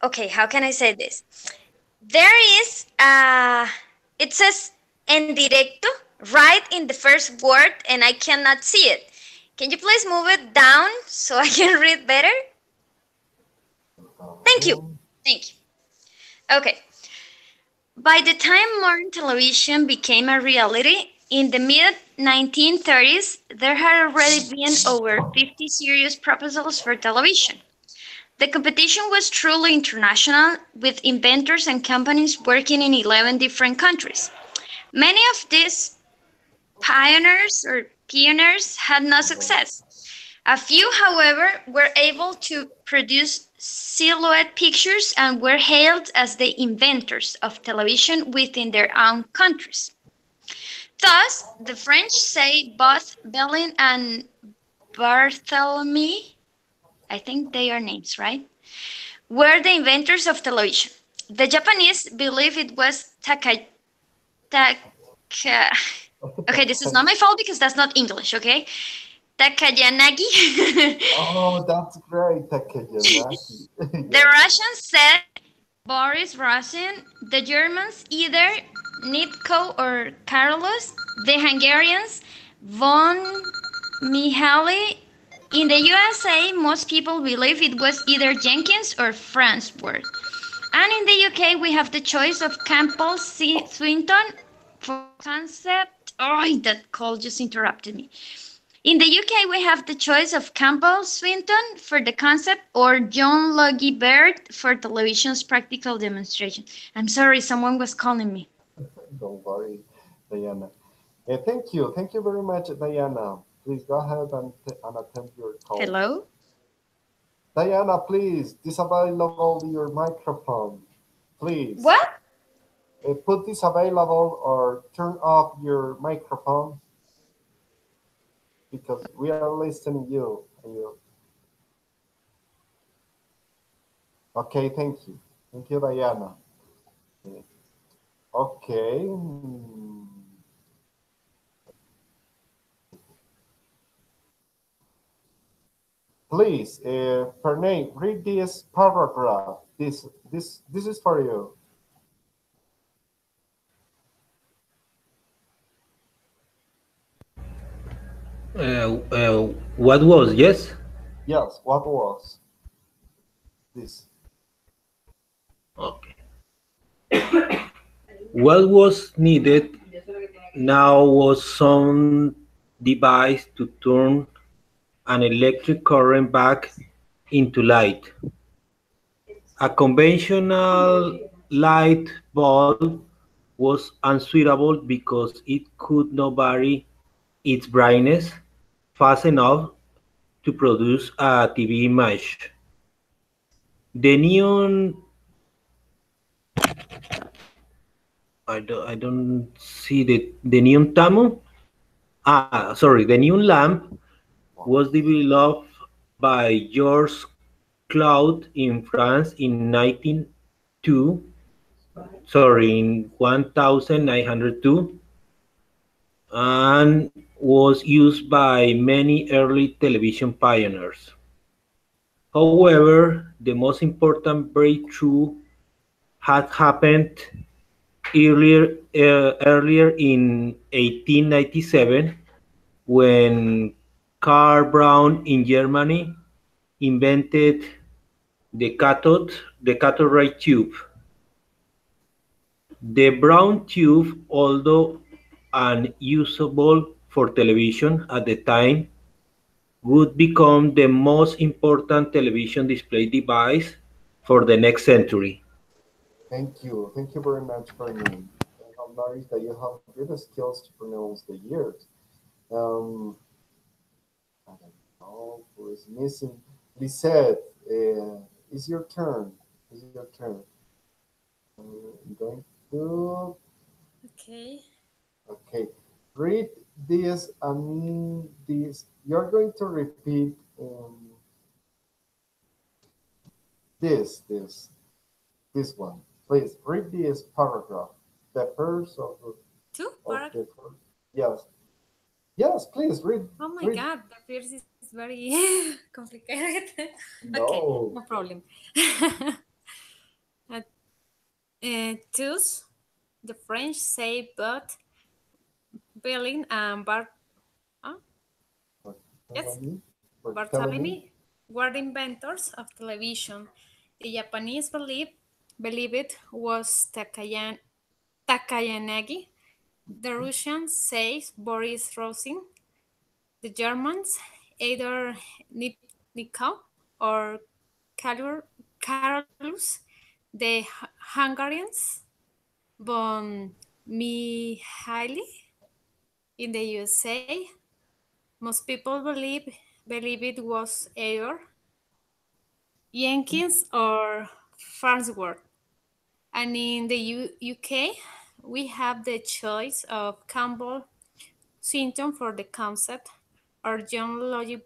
[SPEAKER 3] Okay. How can I say this? There is it says en directo right in the first word, and I cannot see it. Can you please move it down so I can read better? Thank you. Okay. By the time modern television became a reality, in the mid-1930s, there had already been over 50 serious proposals for television. The competition was truly international, with inventors and companies working in 11 different countries. Many of these pioneers had no success. A few, however, were able to produce silhouette pictures and were hailed as the inventors of television within their own countries. Thus, the French say both Bellin and Barthélemy, I think they are names, right? Were the inventors of television. The Japanese believe it was okay, this is not my fault because that's not English, okay? Takayanagi.
[SPEAKER 1] Oh, that's great, Takayanagi.
[SPEAKER 3] The Russians said Boris Rasin. The Germans either Nipko or Carlos. The Hungarians von Mihaly. In the USA, most people believe it was either Jenkins or Farnsworth. And in the UK, we have the choice of Campbell Swinton for concept. Oh, that call just interrupted me. In the UK, we have the choice of Campbell Swinton for the concept or John Logie Baird for television's practical demonstration. I'm sorry, someone was calling me.
[SPEAKER 1] Don't worry, Diana. Thank you. Thank you very much, Diana. Please go ahead and attend your call.
[SPEAKER 3] Hello?
[SPEAKER 1] Diana, please disable your microphone. Please.
[SPEAKER 3] What?
[SPEAKER 1] Put disable or turn off your microphone because we are listening you. Okay, thank you. Thank you, Diana. Okay. Please, Fernay, read this paragraph. This is for you.
[SPEAKER 4] What was, yes?
[SPEAKER 1] Yes, what was this?
[SPEAKER 4] Okay. What was needed now was some device to turn an electric current back into light. A conventional light bulb was unsuitable because it could not vary its brightness fast enough to produce a TV image. The neon I don't see the neon tamo. The neon lamp was developed by Georges Claude in France in 1902, and was used by many early television pioneers. However, the most important breakthrough had happened earlier in 1897 when Karl Braun in Germany invented the cathode ray tube. The Braun tube, although unusable for television at the time, would become the most important television display device for the next century.
[SPEAKER 1] Thank you. Thank you very much, Bernie. I have noticed that you have good skills to pronounce the years. I don't know who is missing. Lisette, it's your turn. It's your turn. I'm going to.
[SPEAKER 5] Okay.
[SPEAKER 1] Okay. Read this. I mean, this. You're going to repeat this one. Please read this paragraph. The first of the.
[SPEAKER 5] Two
[SPEAKER 1] Of
[SPEAKER 5] paragraphs?
[SPEAKER 1] the first. Yes. Yes, please read.
[SPEAKER 5] Oh my
[SPEAKER 1] read.
[SPEAKER 5] God, the first is very complicated.
[SPEAKER 1] No.
[SPEAKER 5] Okay, no problem. Tous, the French say, but Bellin and yes, Barthélemy were the inventors of television. The Japanese believe it was Takayanagi. The Russians say Boris Rosin. The Germans either Nikau or Carolus. The Hungarians von Mihaly. In the USA, most people believe believe it was either Jenkins or Farnsworth. And in the UK, we have the choice of Campbell Swinton for the concept or John Logie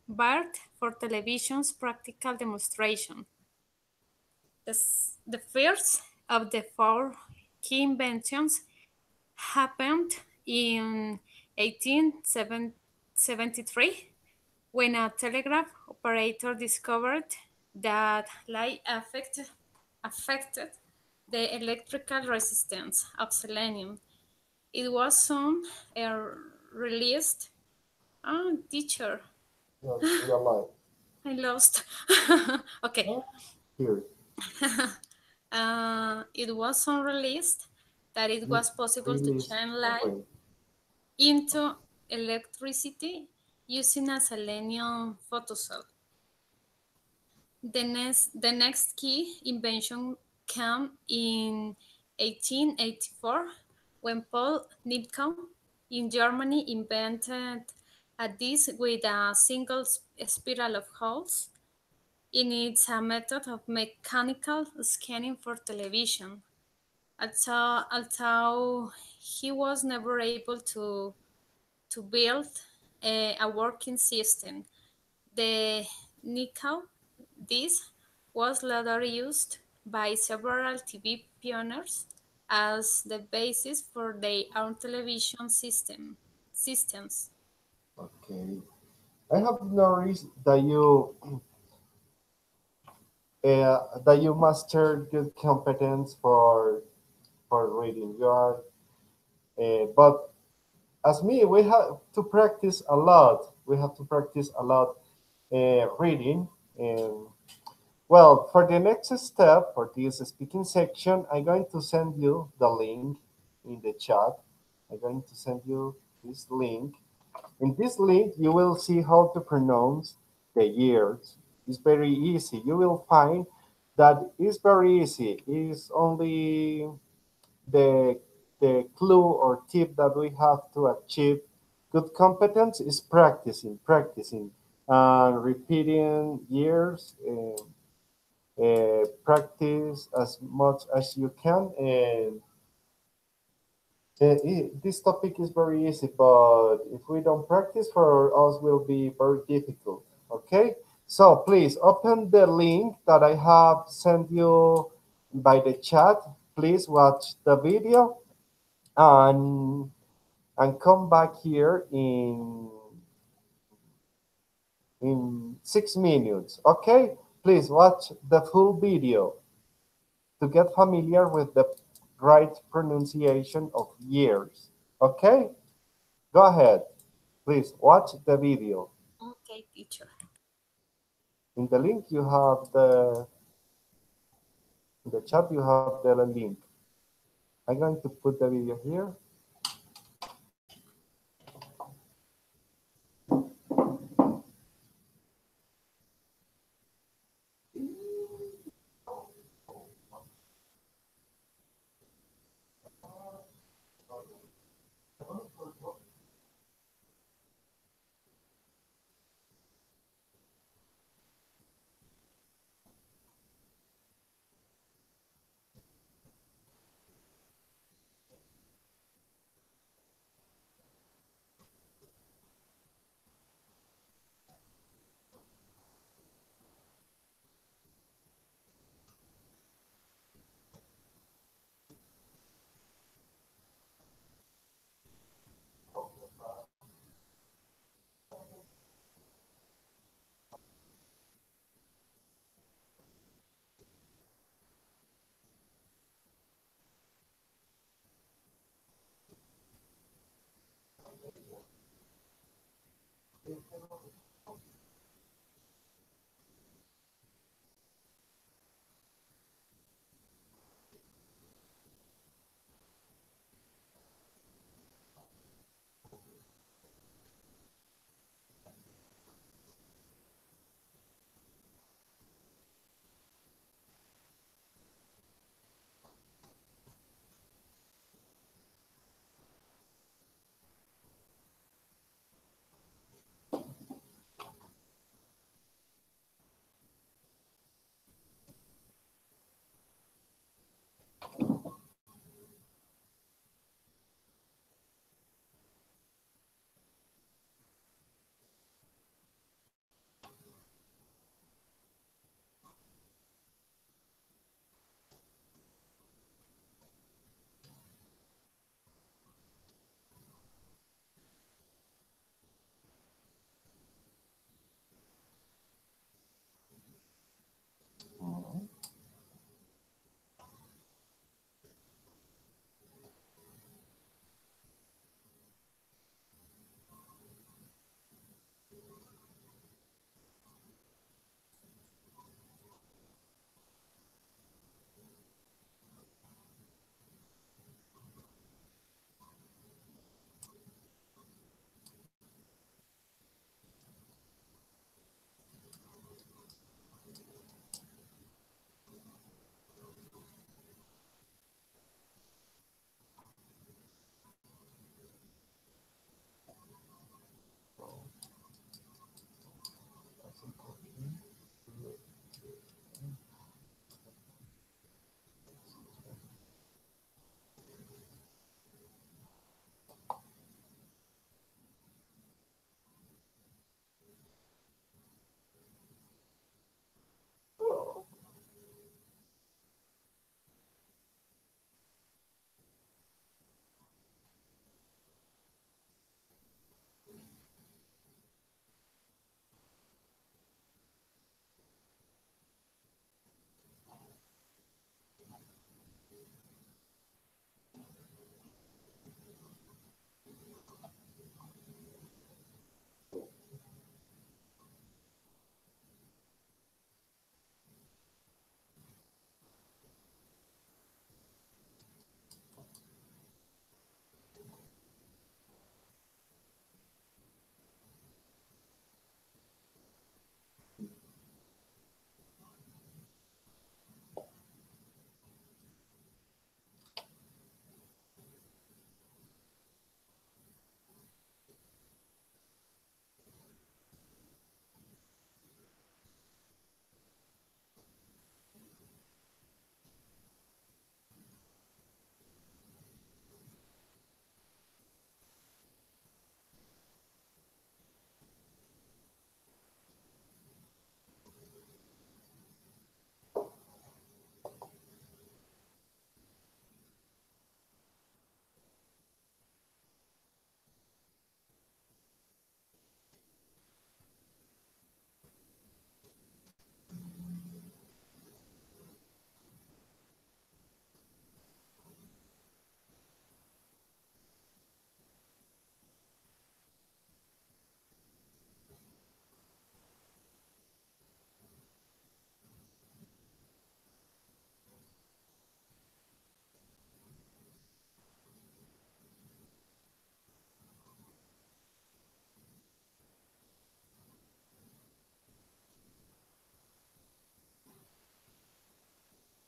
[SPEAKER 5] Bart for television's practical demonstration. The first of the four key inventions happened in 1873 when a telegraph operator discovered that light affected the electrical resistance of selenium. It was soon released. Oh, teacher,
[SPEAKER 1] Yes, we are live.
[SPEAKER 5] I lost. Okay.
[SPEAKER 1] Here.
[SPEAKER 5] It was soon released that it was possible to
[SPEAKER 1] Release.
[SPEAKER 5] shine light into electricity using a selenium photocell. The next key invention came in 1884 when Paul Nipkow in Germany invented a disc with a single spiral of holes. It's a method of mechanical scanning for television. Although he was never able to build a working system, the Nikau disc was later used by several TV pioneers as the basis for their own television systems.
[SPEAKER 1] Okay. I have noticed that you master good competence for reading. You are, but as me, we have to practice a lot. We have to practice a lot reading. And well, for the next step for this speaking section, I'm going to send you the link in the chat. I'm going to send you this link. In this link, you will see how to pronounce the years. It's very easy. You will find that it's very easy. It's only the clue or tip that we have to achieve good competence is practicing, and repeating years. Practice as much as you can, and this topic is very easy, but if we don't practice, for us will be very difficult. Okay, so please open the link that I have sent you by the chat. Please watch the video and come back here in 6 minutes. Okay, please watch the full video to get familiar with the right pronunciation of years. Okay, go ahead. Please watch the video.
[SPEAKER 5] Okay, teacher.
[SPEAKER 1] In the link you have in the chat you have the link. I'm going to put the video here.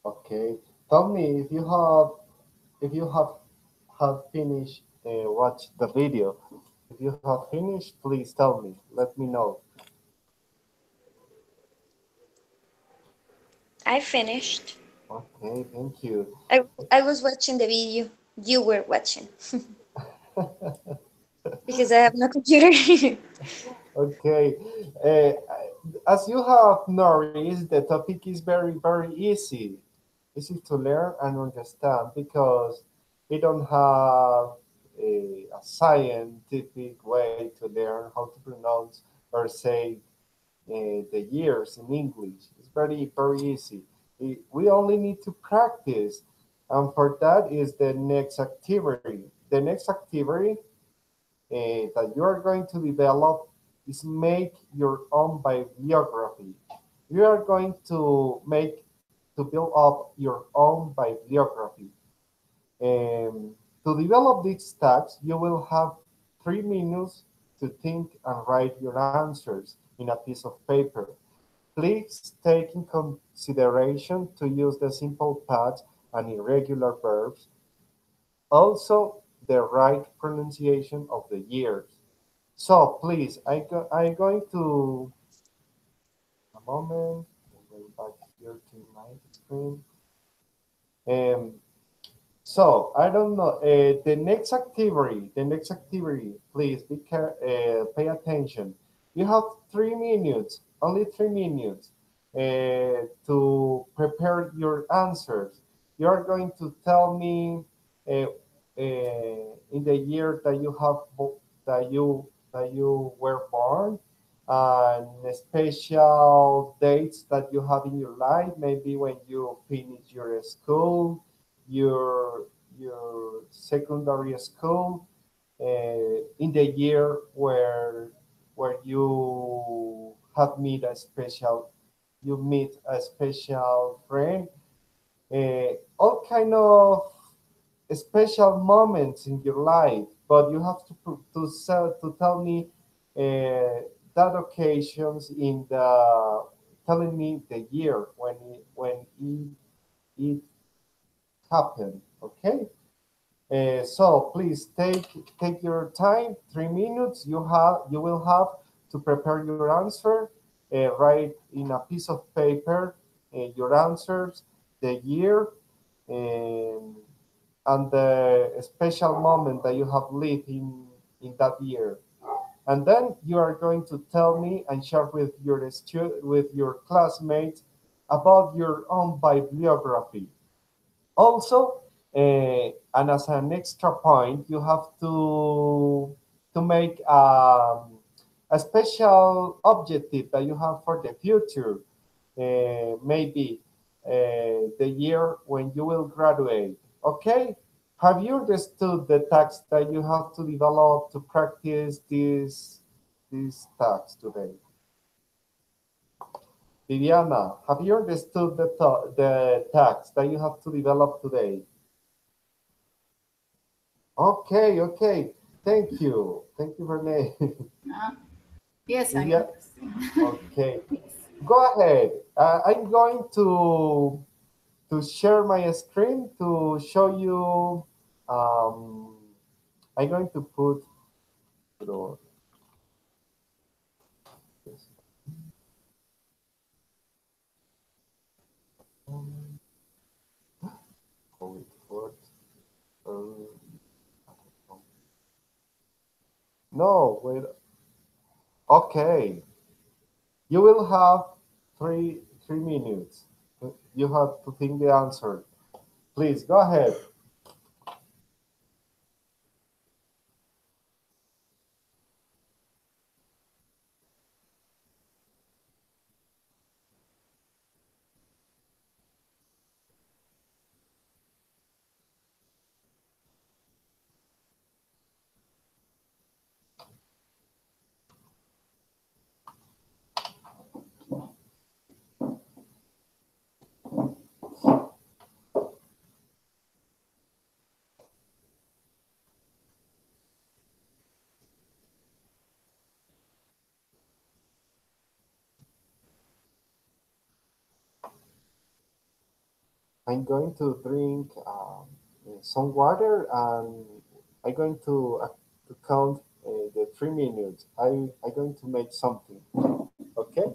[SPEAKER 1] Okay. Tell me if you have finished watch the video. If you have finished, please tell me. Let me know.
[SPEAKER 3] I finished.
[SPEAKER 1] Okay, thank you.
[SPEAKER 3] I was watching the video you were watching because I have no computer.
[SPEAKER 1] Okay. As you have noticed, the topic is very easy to learn and understand because we don't have a scientific way to learn how to pronounce or say the years in English. It's very easy. We only need to practice, and for that is the next activity. The next activity that you are going to develop is make your own bibliography. You are going to build up your own bibliography. To develop these tasks, you will have 3 minutes to think and write your answers in a piece of paper. Please take in consideration to use the simple past and irregular verbs, also the right pronunciation of the years. So please, I'm going to a moment. I'm going back here to my screen. Um, so I don't know. The next activity. Please pay attention. You have 3 minutes, only 3 minutes, to prepare your answers. You are going to tell me in the year that you were born, and special dates that you have in your life. Maybe when you finish your school, your secondary school, in the year where you meet a special friend, all kind of special moments in your life, but you have to tell me that occasions in the telling me the year when it happened. Okay. So please take your time. 3 minutes. You will have to prepare your answer. Write in a piece of paper your answers, the year, um, and the special moment that you have lived in that year. And then you are going to tell me and share with your classmates about your own bibliography. Also, and as an extra point, you have to make a special objective that you have for the future. Maybe the year when you will graduate. Okay? Have you understood the tasks that you have to develop to practice these tasks today? Viviana, have you understood the tasks that you have to develop today? Okay, okay. Thank you, Renee.
[SPEAKER 2] Ah, yes, I
[SPEAKER 1] Viviana,
[SPEAKER 2] understand.
[SPEAKER 1] okay. Go ahead. I'm going to share my screen to show you. Um, I'm going to put. No, wait. Okay. You will have three minutes. You have to think the answer. Please go ahead. I'm going to drink some water, and I'm going to count the 3 minutes. I'm going to make something. Okay.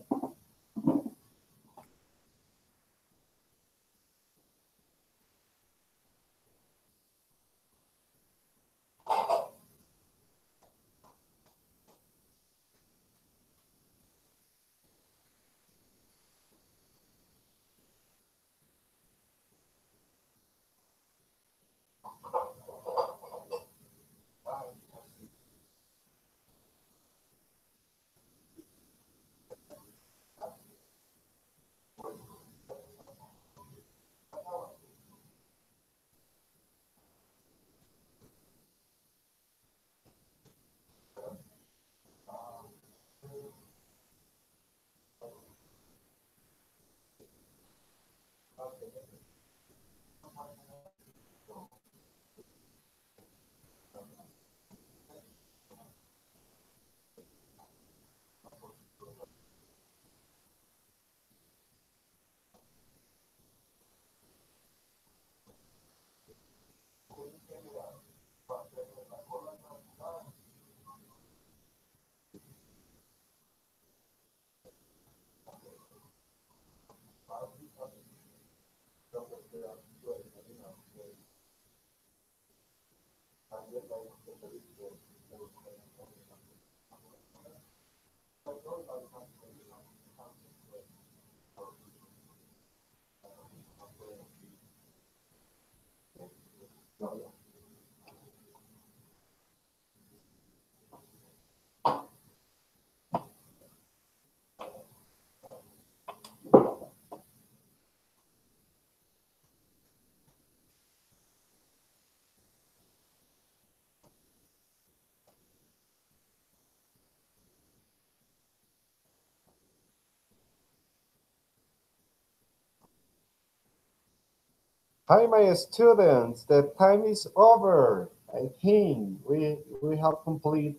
[SPEAKER 1] Hi, my students. The time is over. I think we have completed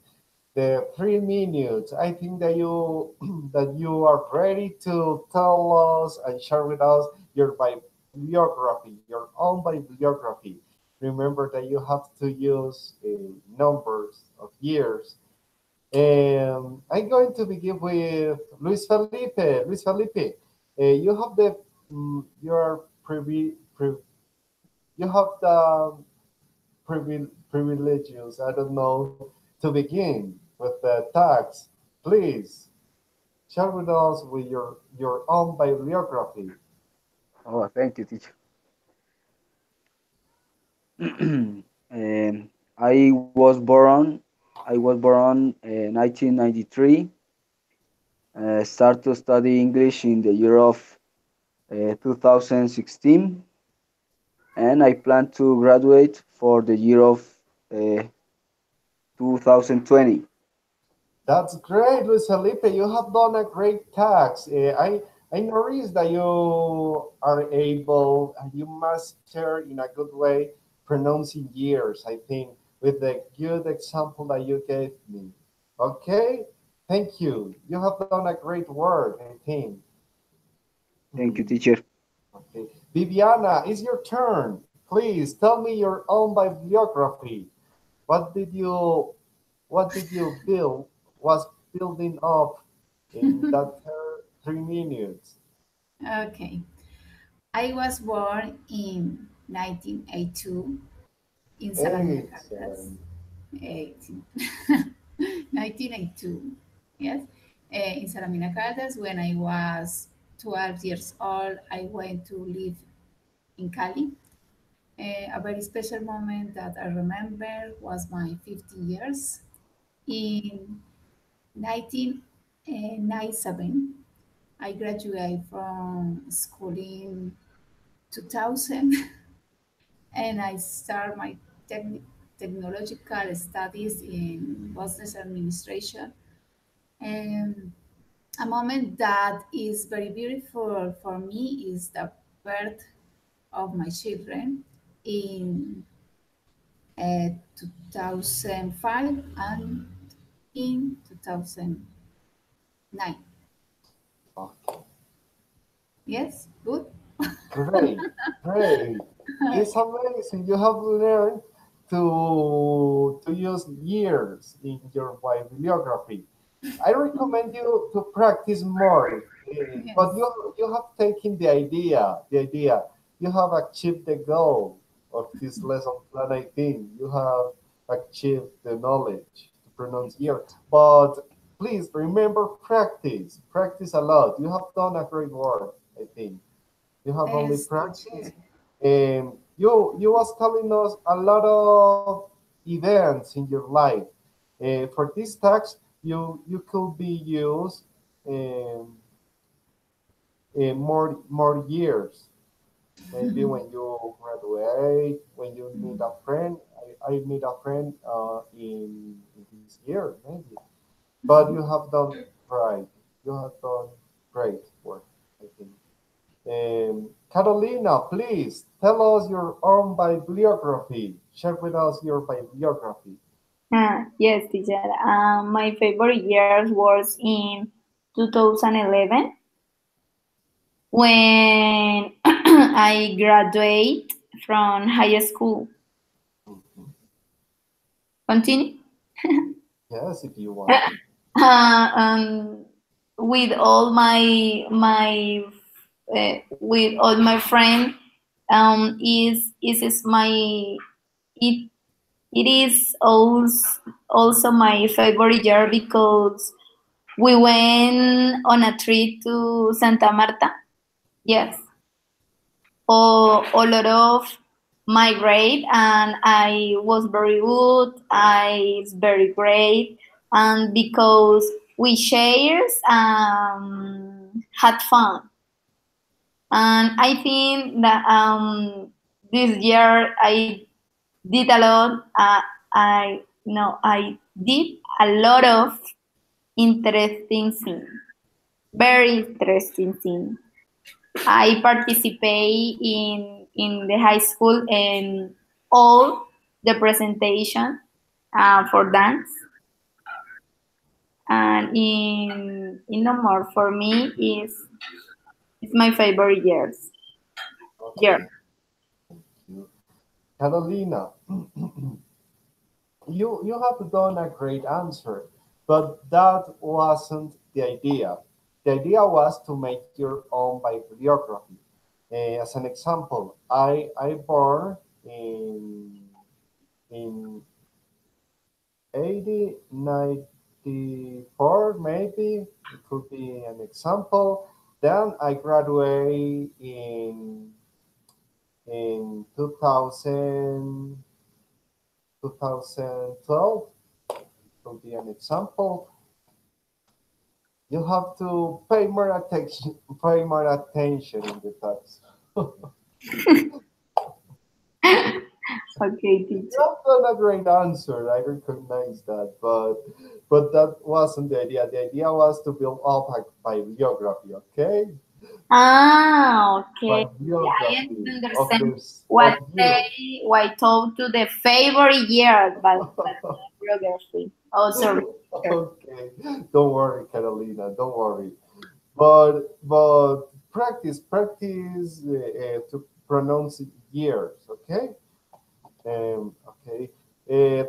[SPEAKER 1] the 3 minutes. I think that you that you are ready to tell us and share with us your bibliography, your own bibliography. Remember that you have to use numbers of years. And I'm going to begin with Luis Felipe. Luis Felipe, you have the your you have the privileges, I don't know, to begin with the tax. Please share with us with your own bibliography.
[SPEAKER 6] Oh, thank you, teacher. I was born. I was born in 1993. Start to study English in the year of 2016, and I plan to graduate for the year of uh, 2020.
[SPEAKER 1] That's great, Luis Felipe. You have done a great tax. I noticed that you are able and you master in a good way pronouncing years. I think with the good example that you gave me. Okay, thank you. You have done a great work. I think.
[SPEAKER 6] Thank you,
[SPEAKER 1] Mhm.
[SPEAKER 6] teacher.
[SPEAKER 1] Okay, Viviana, it's your turn. Please tell me your own bibliography. What did you what did you build was building up in that 3 minutes?
[SPEAKER 2] Okay. I was born in 1982 in Salamina, Caracas.
[SPEAKER 1] Excellent.
[SPEAKER 2] 18 1982, yes. In Salamina, Caldas, when I was 12 years old, I went to live in Cali. A very special moment that I remember was my 50 years. In 1997, I graduated from school in 2000 and I start my technological studies in business administration. And a moment that is very beautiful for me is the birth of my children in 2005 and in 2009.
[SPEAKER 1] Okay.
[SPEAKER 2] Yes, good.
[SPEAKER 1] Great, great. It's amazing. You have learned to use years in your bibliography. I recommend you to practice more. But
[SPEAKER 2] Yes.
[SPEAKER 1] you have taken the idea. You have achieved the goal of this lesson plan. I think you have achieved the knowledge to pronounce year. But please remember practice a lot. You have done a great work. I think you have only
[SPEAKER 2] Yes,
[SPEAKER 1] practiced.
[SPEAKER 2] teacher.
[SPEAKER 1] And you was telling us a lot of events in your life. For this tax, you could be used um, in more years. Maybe when you graduate, when you meet a friend. I meet a friend in this year, maybe. But you have done right. You have done great work, I think. Carolina, please tell us your own bibliography. Share with us your bibliography.
[SPEAKER 8] Yes, teacher. My favorite years was in 2011 when I graduate from high school. Continue.
[SPEAKER 1] Yes, if you want.
[SPEAKER 8] Um, with all with all my friend, is my it it is also my favorite year because we went on a trip to Santa Marta. Yes, a lot of my grade, and I was very good. I is very great, and because we shares had fun, and I think that this year I did a lot. I did a lot of interesting things, very interesting things. I participate in the high school in all the presentation for dance, and in no more for me is it's my favorite year.
[SPEAKER 1] Okay. You. Carolina, you have done a great answer, but that wasn't the idea. The idea was to make your own bibliography. As an example, I born in 8094 maybe it could be an example. Then I graduate in 2012 could be an example. You have to pay more attention in the text.
[SPEAKER 8] Okay,
[SPEAKER 1] You
[SPEAKER 8] teacher.
[SPEAKER 1] have done a great answer. I recognize that, but that wasn't the idea. The idea was to build up a bibliography, okay?
[SPEAKER 8] Okay. I
[SPEAKER 1] Bibliography of
[SPEAKER 8] understand
[SPEAKER 1] yours
[SPEAKER 8] what
[SPEAKER 1] of you.
[SPEAKER 8] they why told to the favorite year, but biography. Oh, sorry.
[SPEAKER 1] Okay, don't worry, Carolina. Don't worry. But practice to pronounce years. Okay. Okay.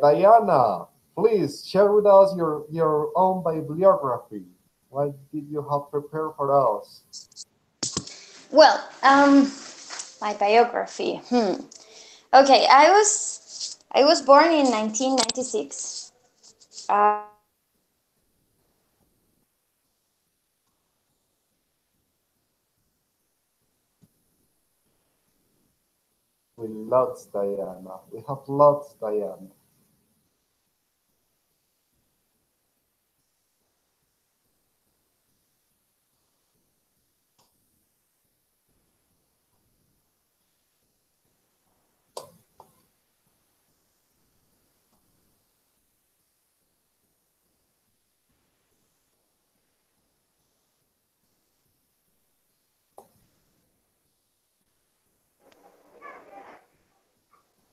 [SPEAKER 1] Diana, please share with us your own bibliography. What did you have prepared for us?
[SPEAKER 3] Well, my biography. Okay, I was born in 1996.
[SPEAKER 1] We lots, Diana. We have lots, Diana.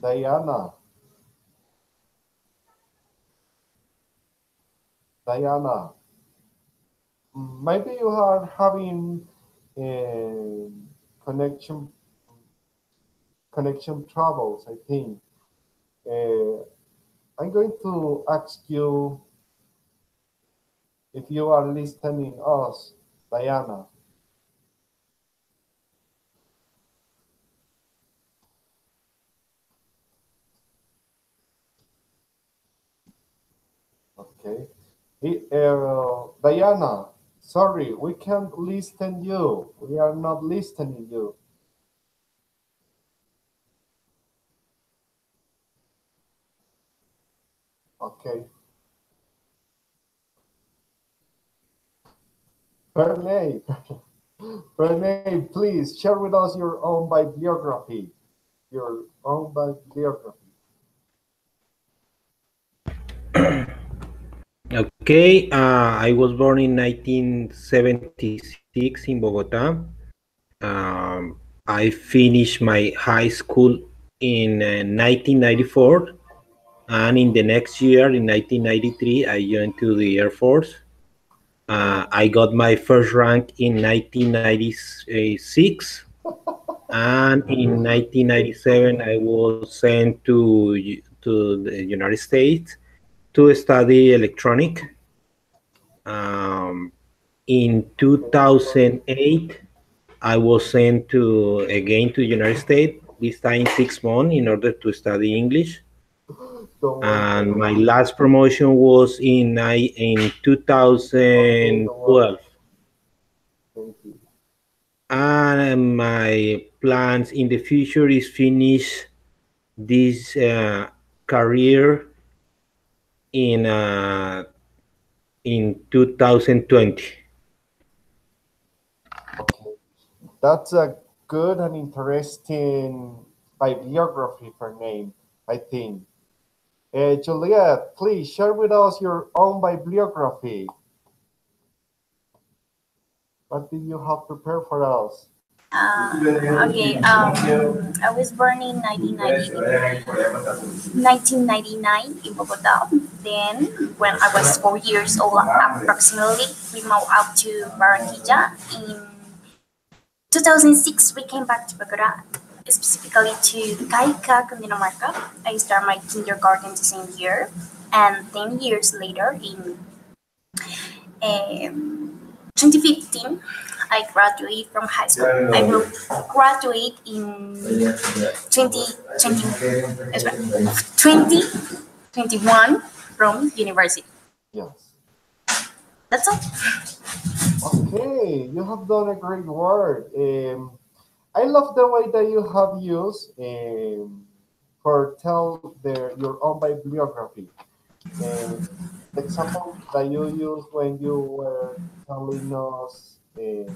[SPEAKER 1] Diana, Diana. Maybe you are having connection connection troubles, I think. I'm going to ask you if you are listening us, Diana. Okay. Diana, sorry, we can't listen you. We are not listening you. Okay. Pernay, Pernay, please share with us your own bibliography. Your own bibliography.
[SPEAKER 4] Okay, I was born in 1976 in Bogota. I finished my high school in 1994, and in the next year, in 1993, I joined to the Air Force. I got my first rank in 1996, and in 1997, I was sent to the United States to study electronic. In 2008, I was sent again to United States, this time 6 months, in order to study English. And my last promotion was in 2012.
[SPEAKER 1] Thank you.
[SPEAKER 4] And my plans in the future is finish this career in 2020.
[SPEAKER 1] Okay. That's a good and interesting bibliography for name, I think. Juliet, please share with us your own bibliography. What do you have prepared for us?
[SPEAKER 7] Okay, I was born in 1999 in Bogota. Then, when I was 4 years old, approximately, we moved out to Barranquilla. In 2006, we came back to Bogota, specifically to Caica, Cundinamarca. I started my kindergarten the same year, and 10 years later, in 2015, I graduated from high school. I will graduate in 2021 from university.
[SPEAKER 1] Yes.
[SPEAKER 7] That's all.
[SPEAKER 1] Okay, you have done a great work. I love the way that you have used for tell your own bibliography. The example that you used when you were telling us in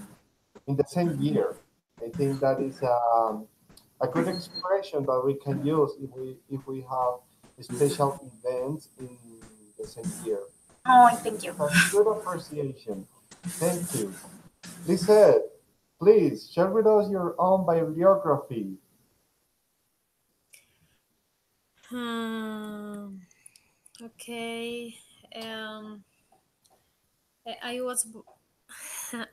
[SPEAKER 1] the same year. I think that is a good expression that we can use if we have special events in the same year.
[SPEAKER 7] Oh, thank you.
[SPEAKER 1] That's good appreciation. Thank you. Lizette, please share with us your own bibliography.
[SPEAKER 5] Okay. I was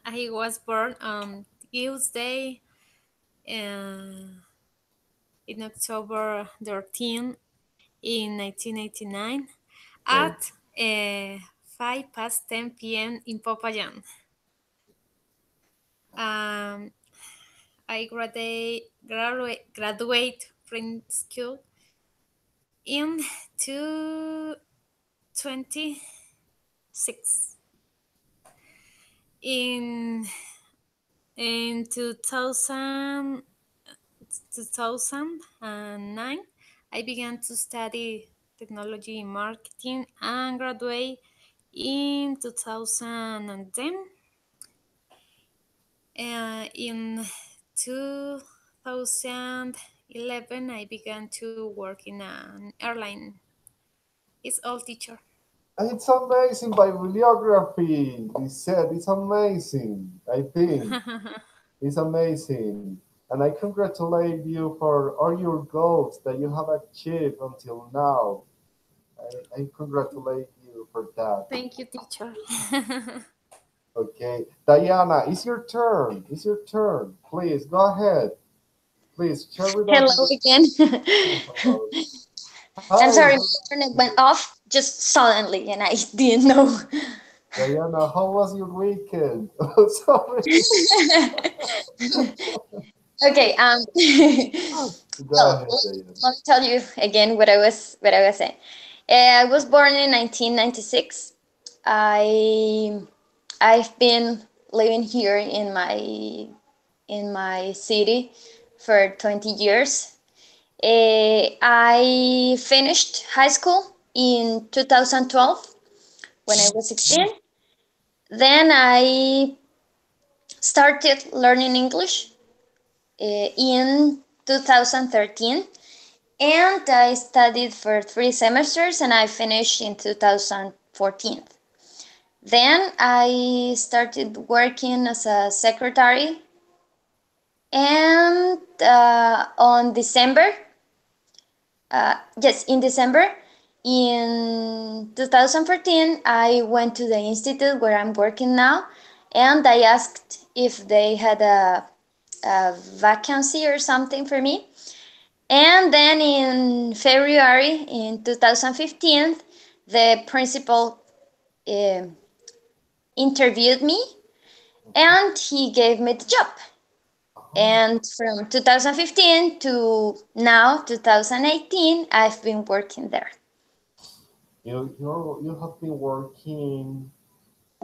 [SPEAKER 5] I was born on Tuesday in October 13 in 1989 at 5 past 10 p.m. in Popayán. I graduate from school in 2026. In 2009, I began to study technology in marketing and graduate in 2010. In 2011, I began to work in an airline. It's all teacher.
[SPEAKER 1] It's amazing bibliography. It's amazing. I think it's amazing. And I congratulate you for all your goals that you have achieved until now. I congratulate you for that.
[SPEAKER 5] Thank you, teacher.
[SPEAKER 1] Okay. Diana, it's your turn. It's your turn. Please go ahead. Please share with
[SPEAKER 3] Hello
[SPEAKER 1] us.
[SPEAKER 3] again. I'm
[SPEAKER 1] Hi,
[SPEAKER 3] sorry, my internet went off just suddenly and I didn't know.
[SPEAKER 1] Diana, how was your weekend? Sorry.
[SPEAKER 3] Okay,
[SPEAKER 1] Go
[SPEAKER 3] well,
[SPEAKER 1] ahead, Diana.
[SPEAKER 3] let me tell you again what I was saying. I was born in 1996. I've been living here in my city for 20 years. I finished high school in 2012 when I was 16. Then I started learning English in 2013, and I studied for 3 semesters and I finished in 2014. Then I started working as a secretary, and on December, yes, in December in 2014, I went to the institute where I'm working now, and I asked if they had a vacancy or something for me. And then in February in 2015, the principal uh, interviewed me and he gave me the job. And from 2015 to now, 2018, I've been working there.
[SPEAKER 1] You have been working.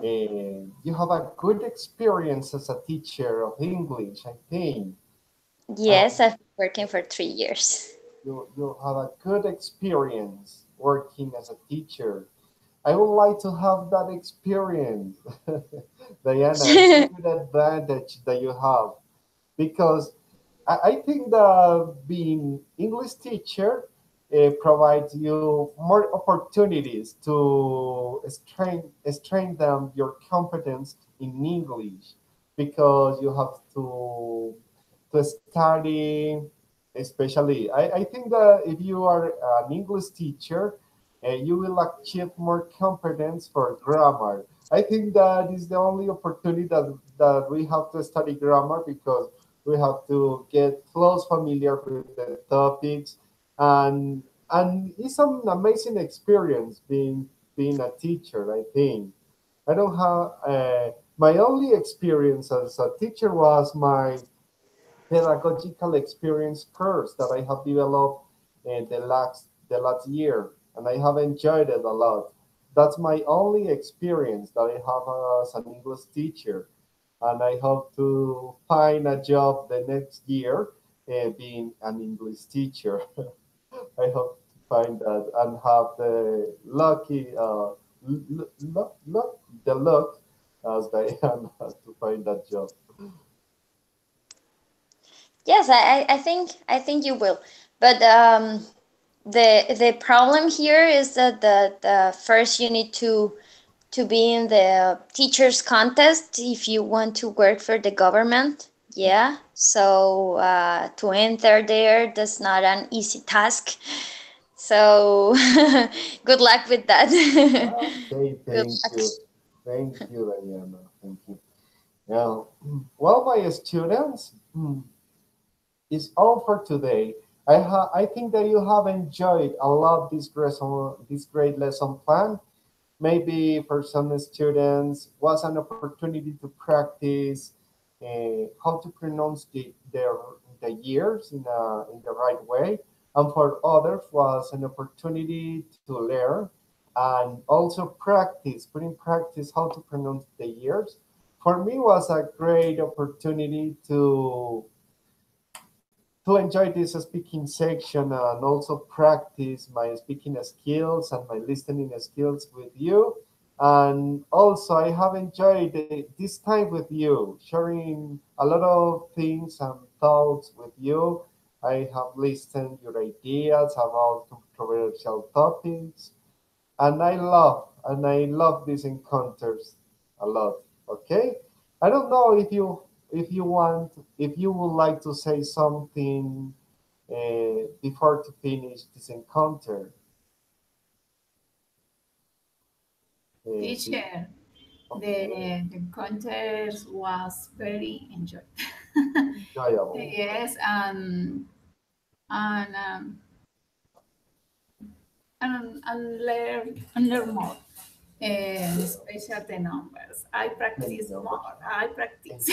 [SPEAKER 1] You have a good experience as a teacher of English, I think.
[SPEAKER 3] Yes, I've been working for 3 years.
[SPEAKER 1] You have a good experience working as a teacher. I would like to have that experience, Diana. It's a good advantage that you have because I think that being English teacher provides you more opportunities to strengthen your competence in English because you have to study, especially. I think that if you are an English teacher, you will achieve more competence for grammar. I think that is the only opportunity that we have to study grammar because we have to get close familiar with the topics and it's an amazing experience being a teacher, I think. I don't have my only experience as a teacher was my pedagogical experience course that I have developed the last year, and I have enjoyed it a lot. That's my only experience that I have as an English teacher, and I hope to find a job the next year being an English teacher. I hope to find that and have the lucky the luck as Diana to find that job.
[SPEAKER 3] Yes, I think you will. But the problem here is that the first you need to be in the teachers contest if you want to work for the government. Yeah, so to enter there, that's not an easy task. So good luck with that.
[SPEAKER 1] Okay,
[SPEAKER 3] Good
[SPEAKER 1] thank
[SPEAKER 3] luck.
[SPEAKER 1] you. Thank you, Diana. Thank you. Now, well, my students, it's all for today. I think that you have enjoyed a lot this great lesson plan. Maybe for some students was an opportunity to practice how to pronounce the years in the right way, and for others was an opportunity to learn and also practice, put in practice how to pronounce the years. For me, was a great opportunity to enjoy this speaking section and also practice my speaking skills and my listening skills with you. And also, I have enjoyed this time with you, sharing a lot of things and thoughts with you. I have listened your ideas about controversial topics, and I love these encounters a lot. Okay, I don't know if you would like to say something before to finish this encounter. Uh, be-
[SPEAKER 2] Teacher, The contest was very
[SPEAKER 1] Enjoyable.
[SPEAKER 2] yes, and learn more. Especially the numbers. I practice more. I practice.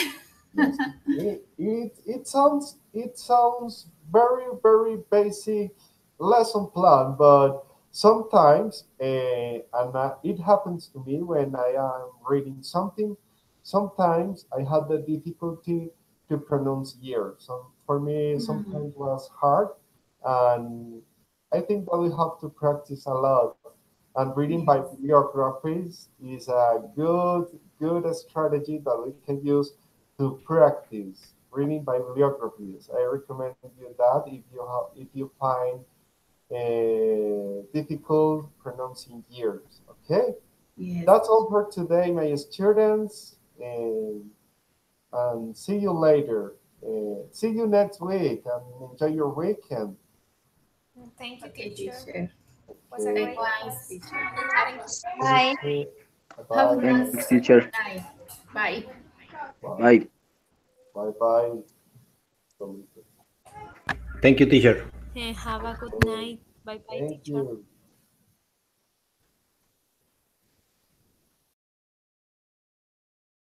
[SPEAKER 1] Yes. It sounds very basic lesson plan, but sometimes it happens to me when I am reading something. Sometimes I had the difficulty to pronounce years. So for me,
[SPEAKER 2] Mm,
[SPEAKER 1] sometimes was hard, and I think that we have to practice a lot. And reading by
[SPEAKER 2] yes.
[SPEAKER 1] bibliographies is a good strategy that we can use to practice reading bibliographies. I recommend you that if you find difficult pronouncing years. Okay,
[SPEAKER 2] Yes.
[SPEAKER 1] that's all for today, my students, and see you later. See you next week and enjoy your weekend.
[SPEAKER 5] Thank you,
[SPEAKER 2] Okay,
[SPEAKER 5] teacher.
[SPEAKER 2] teacher.
[SPEAKER 5] Was a
[SPEAKER 1] Okay,
[SPEAKER 5] great
[SPEAKER 2] Likewise,
[SPEAKER 5] class.
[SPEAKER 2] teacher.
[SPEAKER 5] Thank you.
[SPEAKER 3] Bye.
[SPEAKER 2] Have a
[SPEAKER 1] Bye
[SPEAKER 6] Thanks,
[SPEAKER 2] nice
[SPEAKER 6] teacher.
[SPEAKER 2] night. Bye.
[SPEAKER 1] bye
[SPEAKER 6] Bye.
[SPEAKER 1] bye bye.
[SPEAKER 4] Thank you, teacher.
[SPEAKER 5] And have a good
[SPEAKER 1] Okay,
[SPEAKER 5] night. Bye bye,
[SPEAKER 1] thank
[SPEAKER 5] teacher.
[SPEAKER 1] you.